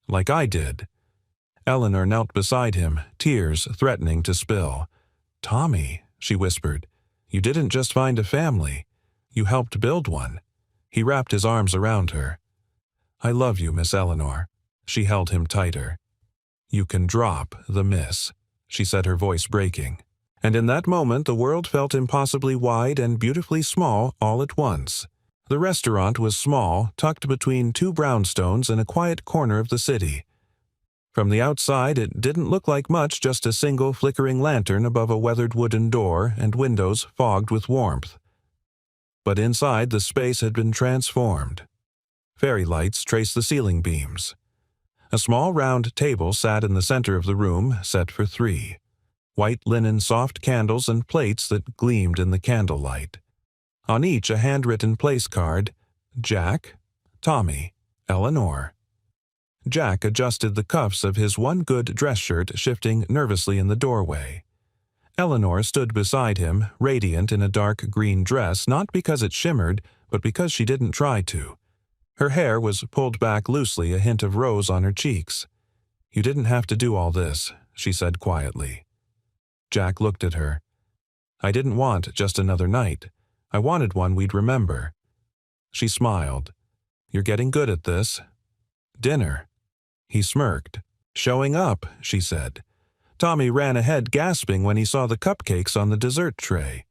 "Like I did." Eleanor knelt beside him, tears threatening to spill. "Tommy," she whispered, "you didn't just find a family. You helped build one." He wrapped his arms around her. "I love you, Miss Eleanor." She held him tighter. "You can drop the miss," she said, her voice breaking. And in that moment the world felt impossibly wide and beautifully small all at once. The restaurant was small, tucked between 2 brownstones in a quiet corner of the city. From the outside it didn't look like much, just a single flickering lantern above a weathered wooden door and windows fogged with warmth. But inside the space had been transformed. Fairy lights traced the ceiling beams. A small round table sat in the center of the room, set for 3. White linen soft candles and plates that gleamed in the candlelight. On each a handwritten place card: Jack, Tommy, Eleanor. Jack adjusted the cuffs of his one good dress shirt, shifting nervously in the doorway. Eleanor stood beside him, radiant in a dark green dress, not because it shimmered, but because she didn't try to. Her hair was pulled back loosely, a hint of rose on her cheeks. "You didn't have to do all this," she said quietly. Jack looked at her. "I didn't want just another night. I wanted one we'd remember." She smiled. You're getting good at this. Dinner. He smirked. Showing up, she said. Tommy ran ahead gasping when he saw the cupcakes on the dessert tray.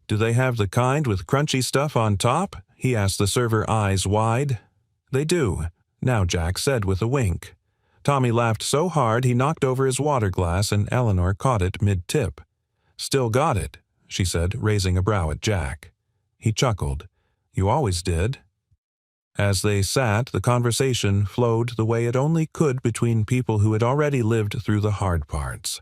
Do they have the kind with crunchy stuff on top? He asked the server, eyes wide. They do, now Jack said with a wink. Tommy laughed so hard he knocked over his water glass and Eleanor caught it mid-tip. Still got it, she said, raising a brow at Jack. He chuckled. You always did. As they sat, the conversation flowed the way it only could between people who had already lived through the hard parts.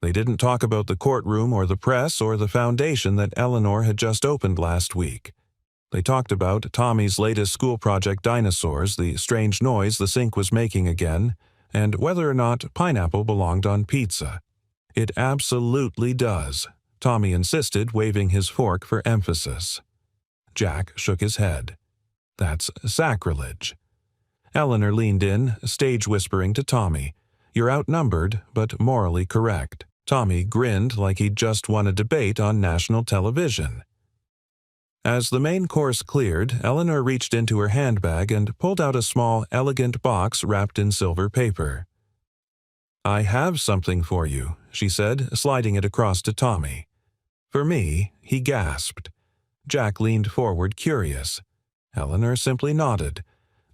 They didn't talk about the courtroom or the press or the foundation that Eleanor had just opened last week. They talked about Tommy's latest school project dinosaurs, the strange noise the sink was making again, and whether or not pineapple belonged on pizza. It absolutely does, Tommy insisted, waving his fork for emphasis. Jack shook his head. That's sacrilege. Eleanor leaned in, stage whispering to Tommy, You're outnumbered, but morally correct. Tommy grinned like he'd just won a debate on national television. As the main course cleared, Eleanor reached into her handbag and pulled out a small, elegant box wrapped in silver paper. I have something for you, she said, sliding it across to Tommy. For me, he gasped. Jack leaned forward, curious. Eleanor simply nodded.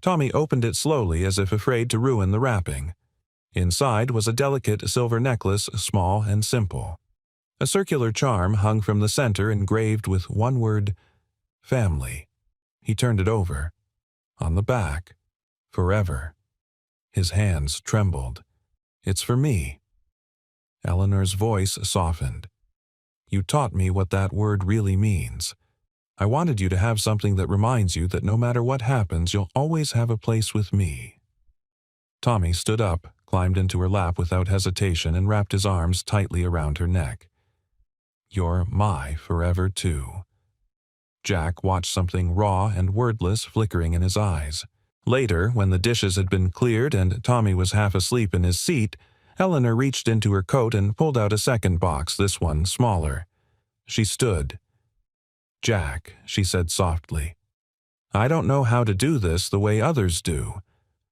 Tommy opened it slowly as if afraid to ruin the wrapping. Inside was a delicate silver necklace, small and simple. A circular charm hung from the center engraved with one word, family. He turned it over. On the back, forever. His hands trembled. It's for me. Eleanor's voice softened. You taught me what that word really means. I wanted you to have something that reminds you that no matter what happens, you'll always have a place with me. Tommy stood up, climbed into her lap without hesitation, and wrapped his arms tightly around her neck. You're my forever, too. Jack watched something raw and wordless flickering in his eyes. Later, when the dishes had been cleared and Tommy was half asleep in his seat, Eleanor reached into her coat and pulled out a second box, this one smaller. She stood. Jack, she said softly, I don't know how to do this the way others do.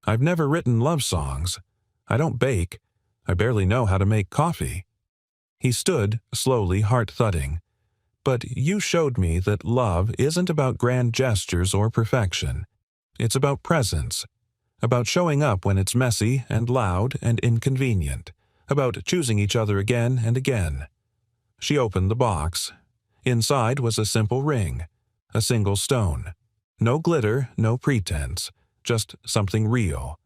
I've never written love songs. I don't bake. I barely know how to make coffee. He stood, slowly, heart-thudding. But you showed me that love isn't about grand gestures or perfection. It's about presence, about showing up when it's messy and loud and inconvenient, about choosing each other again and again. She opened the box. Inside was a simple ring, a single stone. No glitter, no pretense, just something real.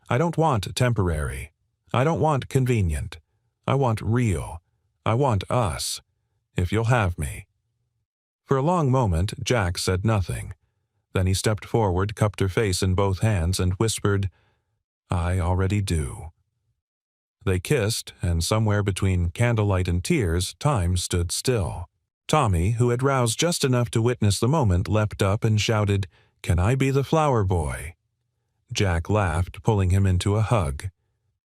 I don't want temporary. I don't want convenient. I want real. I want us, if you'll have me. For a long moment, Jack said nothing. Then he stepped forward, cupped her face in both hands, and whispered, I already do. They kissed, and somewhere between candlelight and tears, time stood still. Tommy, who had roused just enough to witness the moment, leapt up and shouted, Can I be the flower boy? Jack laughed, pulling him into a hug.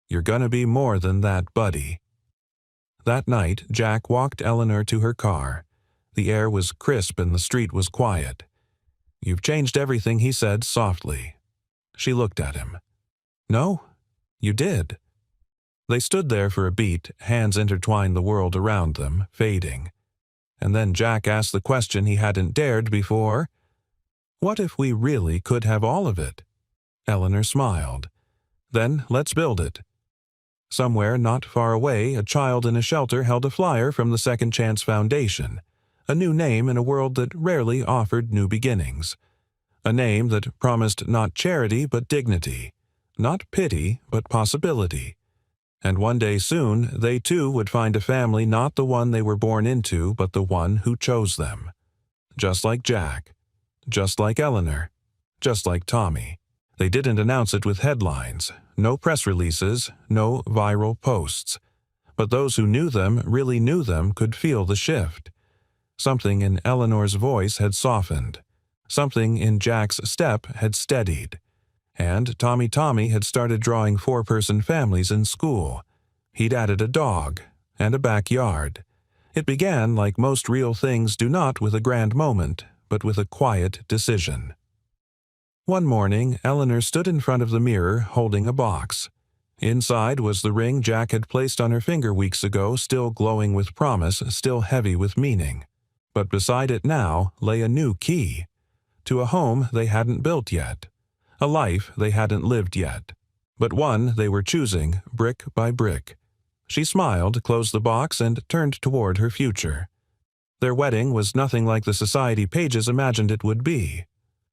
You're gonna be more than that, buddy. That night, Jack walked Eleanor to her car. The air was crisp and the street was quiet. You've changed everything, he said softly. She looked at him. No, you did. They stood there for a beat, hands intertwined the world around them, fading. And then Jack asked the question he hadn't dared before. What if we really could have all of it? Eleanor smiled. Then let's build it. Somewhere not far away, a child in a shelter held a flyer from the Second Chance Foundation, a new name in a world that rarely offered new beginnings. A name that promised not charity but dignity, not pity but possibility. And one day soon, they too would find a family not the one they were born into, but the one who chose them. Just like Jack. Just like Eleanor. Just like Tommy. They didn't announce it with headlines, no press releases, no viral posts. But those who knew them, really knew them, could feel the shift. Something in Eleanor's voice had softened. Something in Jack's step had steadied. And Tommy had started drawing four-person families in school. He'd added a dog and a backyard. It began like most real things do, not with a grand moment, but with a quiet decision. One morning, Eleanor stood in front of the mirror holding a box. Inside was the ring Jack had placed on her finger weeks ago, still glowing with promise, still heavy with meaning. But beside it now lay a new key. To a home they hadn't built yet. A life they hadn't lived yet. But one they were choosing, brick by brick. She smiled, closed the box, and turned toward her future. Their wedding was nothing like the society pages imagined it would be.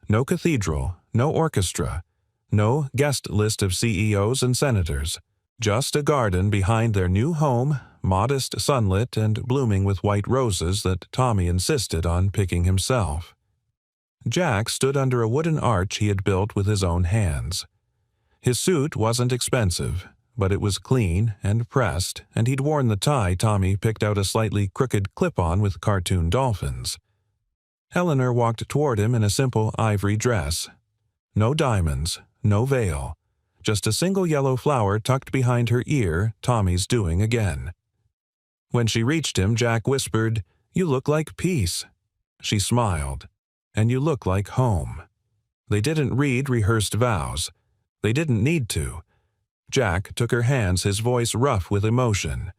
No cathedral, no orchestra, no guest list of CEOs and senators. Just a garden behind their new home, modest, sunlit, and blooming with white roses that Tommy insisted on picking himself. Jack stood under a wooden arch he had built with his own hands. His suit wasn't expensive, but it was clean and pressed, and he'd worn the tie Tommy picked out a slightly crooked clip-on with cartoon dolphins. Eleanor walked toward him in a simple ivory dress. No diamonds, no veil, just a single yellow flower tucked behind her ear, Tommy's doing again. When she reached him, Jack whispered, "You look like peace." She smiled. "And you look like home." They didn't read rehearsed vows. They didn't need to. Jack took her hands, his voice rough with emotion.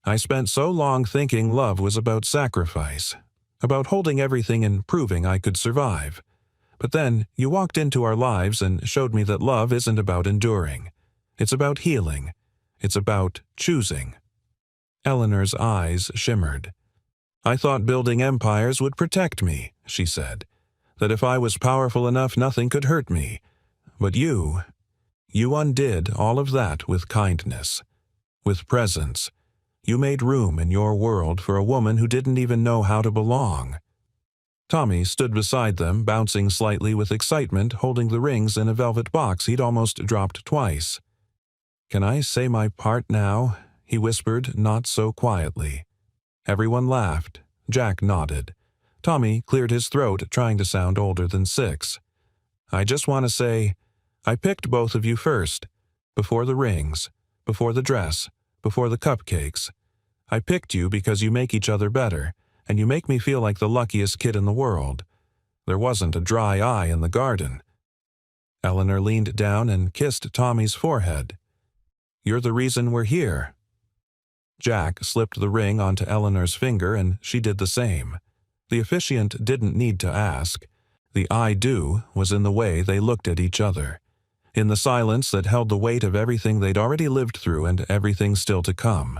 "I spent so long thinking love was about sacrifice, about holding everything and proving I could survive. But then you walked into our lives and showed me that love isn't about enduring. It's about healing. It's about choosing." Eleanor's eyes shimmered. "I thought building empires would protect me," she said. "That if I was powerful enough, nothing could hurt me. But you undid all of that with kindness, with presence. You made room in your world for a woman who didn't even know how to belong." Tommy stood beside them, bouncing slightly with excitement, holding the rings in a velvet box he'd almost dropped twice. "Can I say my part now?" he whispered, not so quietly. Everyone laughed. Jack nodded. Tommy cleared his throat, trying to sound older than 6. "I just want to say, I picked both of you first, before the rings, before the dress, before the cupcakes. I picked you because you make each other better, and you make me feel like the luckiest kid in the world. There wasn't a dry eye in the garden." Eleanor leaned down and kissed Tommy's forehead. "You're the reason we're here." Jack slipped the ring onto Eleanor's finger, and she did the same. The officiant didn't need to ask. The "I do" was in the way they looked at each other, in the silence that held the weight of everything they'd already lived through and everything still to come.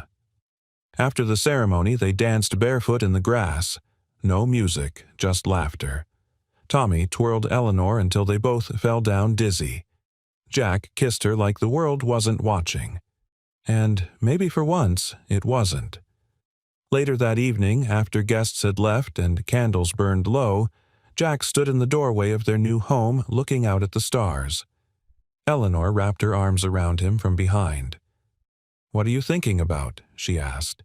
After the ceremony, they danced barefoot in the grass. No music, just laughter. Tommy twirled Eleanor until they both fell down dizzy. Jack kissed her like the world wasn't watching. And maybe for once, it wasn't. Later that evening, after guests had left and candles burned low, Jack stood in the doorway of their new home, looking out at the stars. Eleanor wrapped her arms around him from behind. "What are you thinking about?" she asked.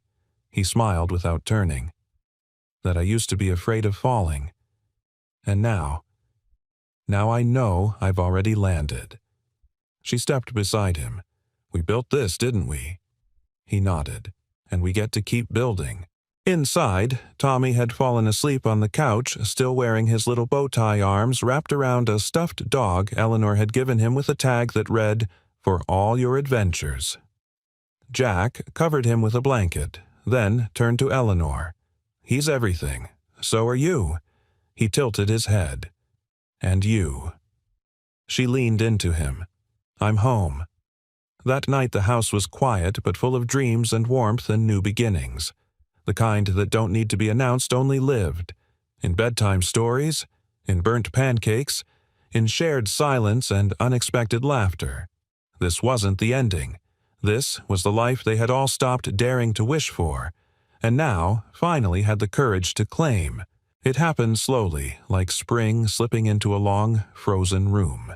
He smiled without turning. "That I used to be afraid of falling. And now I know I've already landed." She stepped beside him. "We built this, didn't we?" He nodded. "And we get to keep building." Inside, Tommy had fallen asleep on the couch, still wearing his little bow tie arms wrapped around a stuffed dog Eleanor had given him with a tag that read, "For all your adventures." Jack covered him with a blanket, then turned to Eleanor. "He's everything. So are you." He tilted his head. "And you." She leaned into him. "I'm home." That night the house was quiet but full of dreams and warmth and new beginnings. The kind that don't need to be announced, only lived. In bedtime stories, in burnt pancakes, in shared silence and unexpected laughter. This wasn't the ending. This was the life they had all stopped daring to wish for, and now finally had the courage to claim. It happened slowly, like spring slipping into a long, frozen room.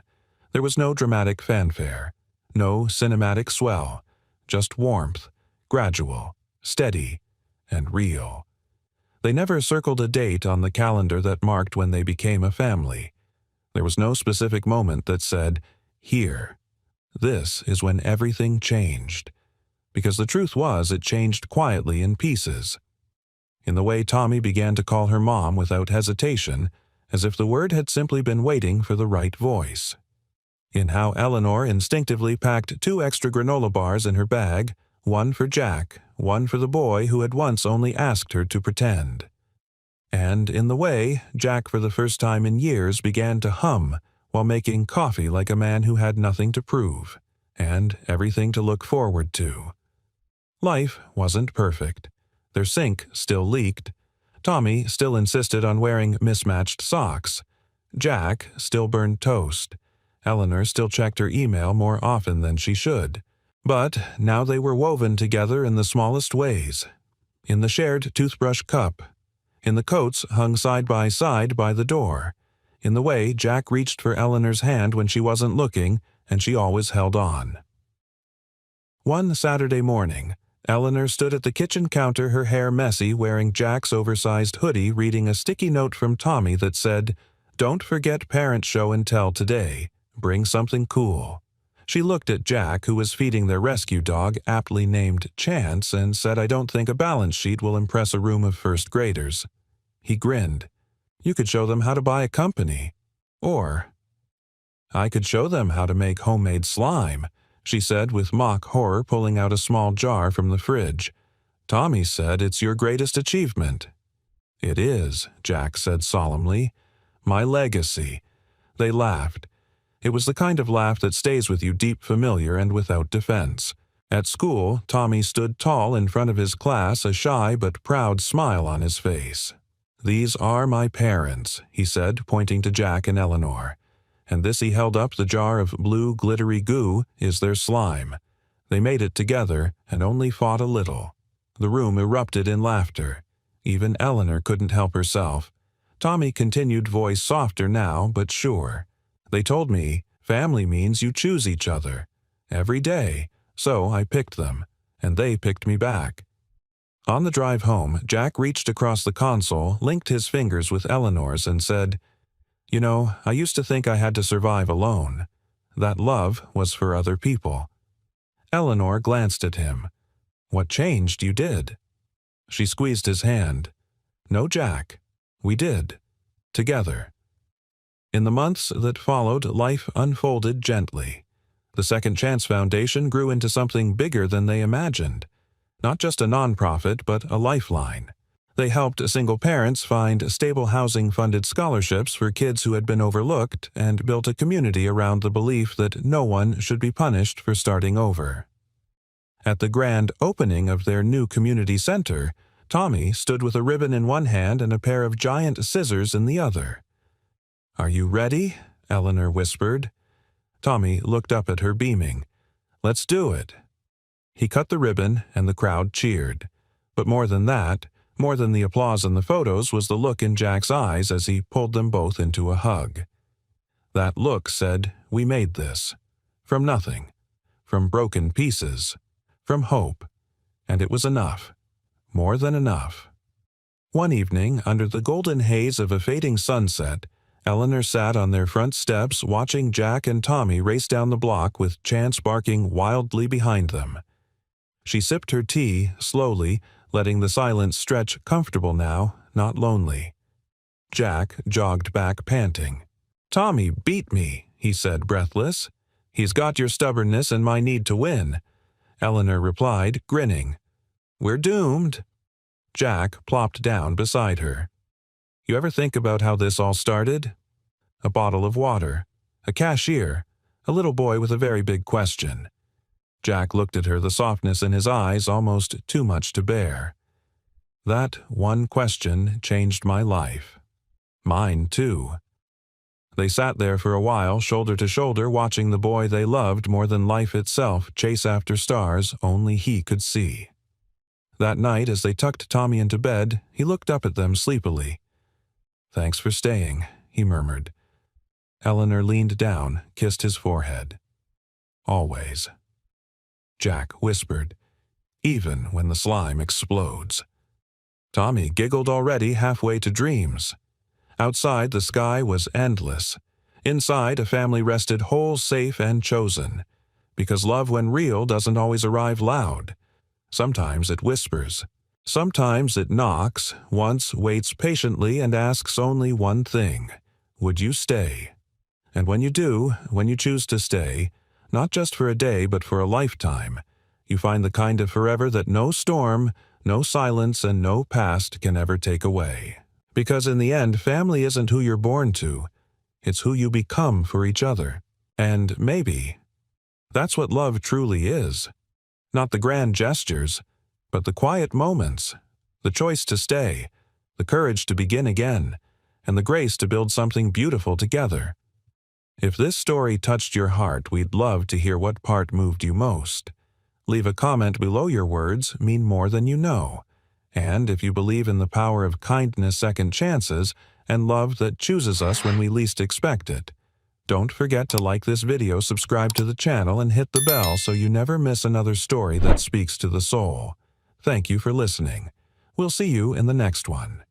There was no dramatic fanfare, no cinematic swell, just warmth, gradual, steady, and real. They never circled a date on the calendar that marked when they became a family. There was no specific moment that said, "Here. This is when everything changed." Because the truth was, it changed quietly in pieces. In the way Tommy began to call her mom without hesitation, as if the word had simply been waiting for the right voice. In how Eleanor instinctively packed 2 extra granola bars in her bag, one for Jack, one for the boy who had once only asked her to pretend. And in the way, Jack for the first time in years began to hum while making coffee like a man who had nothing to prove, and everything to look forward to. Life wasn't perfect. Their sink still leaked. Tommy still insisted on wearing mismatched socks. Jack still burned toast. Eleanor still checked her email more often than she should. But now they were woven together in the smallest ways. In the shared toothbrush cup. In the coats hung side by the door. In the way Jack reached for Eleanor's hand when she wasn't looking, and she always held on. One Saturday morning, Eleanor stood at the kitchen counter, her hair messy, wearing Jack's oversized hoodie, reading a sticky note from Tommy that said, "Don't forget parent show and tell today. Bring something cool." She looked at Jack, who was feeding their rescue dog, aptly named Chance, and said, "I don't think a balance sheet will impress a room of first graders." He grinned. "You could show them how to buy a company. Or, I could show them how to make homemade slime," she said with mock horror, pulling out a small jar from the fridge. "Tommy said it's your greatest achievement." "It is," Jack said solemnly. "My legacy." They laughed. It was the kind of laugh that stays with you deep familiar and without defense. At school, Tommy stood tall in front of his class, a shy but proud smile on his face. "These are my parents," he said, pointing to Jack and Eleanor. "And this," he held up the jar of blue glittery goo, "is their slime. They made it together and only fought a little." The room erupted in laughter. Even Eleanor couldn't help herself. Tommy continued, voice softer now, but sure. "They told me family means you choose each other. Every day. So I picked them. And they picked me back." On the drive home, Jack reached across the console, linked his fingers with Eleanor's, and said, "You know, I used to think I had to survive alone. That love was for other people." Eleanor glanced at him. "What changed? You did." She squeezed his hand. "No, Jack. We did. Together." In the months that followed, life unfolded gently. The Second Chance Foundation grew into something bigger than they imagined. Not just a nonprofit, but a lifeline. They helped single parents find stable housing-funded scholarships for kids who had been overlooked and built a community around the belief that no one should be punished for starting over. At the grand opening of their new community center, Tommy stood with a ribbon in one hand and a pair of giant scissors in the other. "Are you ready?" Eleanor whispered. Tommy looked up at her, beaming. "Let's do it." He cut the ribbon, and the crowd cheered. But more than that, more than the applause and the photos, was the look in Jack's eyes as he pulled them both into a hug. That look said, "We made this. From nothing. From broken pieces. From hope. And it was enough. More than enough." One evening, under the golden haze of a fading sunset, Eleanor sat on their front steps watching Jack and Tommy race down the block with Chance barking wildly behind them. She sipped her tea, slowly, letting the silence stretch comfortable now, not lonely. Jack jogged back, panting. "Tommy beat me," he said, breathless. "He's got your stubbornness and my need to win." Eleanor replied, grinning. "We're doomed." Jack plopped down beside her. "You ever think about how this all started? A bottle of water, a cashier, a little boy with a very big question." Jack looked at her, the softness in his eyes almost too much to bear. "That one question changed my life. Mine, too." They sat there for a while, shoulder to shoulder, watching the boy they loved more than life itself chase after stars only he could see. That night, as they tucked Tommy into bed, he looked up at them sleepily. "Thanks for staying," he murmured. Eleanor leaned down, kissed his forehead. "Always." Jack whispered, "Even when the slime explodes." Tommy giggled already, halfway to dreams. Outside, the sky was endless. Inside, a family rested whole, safe, and chosen. Because love, when real, doesn't always arrive loud. Sometimes it whispers. Sometimes it knocks, once waits patiently and asks only one thing. would you stay? And when you do, when you choose to stay, not just for a day but for a lifetime, you find the kind of forever that no storm, no silence, and no past can ever take away. Because in the end, family isn't who you're born to, it's who you become for each other. And maybe that's what love truly is. Not the grand gestures, but the quiet moments, the choice to stay, the courage to begin again, and the grace to build something beautiful together. If this story touched your heart, we'd love to hear what part moved you most. Leave a comment below. Your words mean more than you know. And if you believe in the power of kindness, second chances, and love that chooses us when we least expect it, don't forget to like this video, subscribe to the channel, and hit the bell so you never miss another story that speaks to the soul. Thank you for listening. We'll see you in the next one.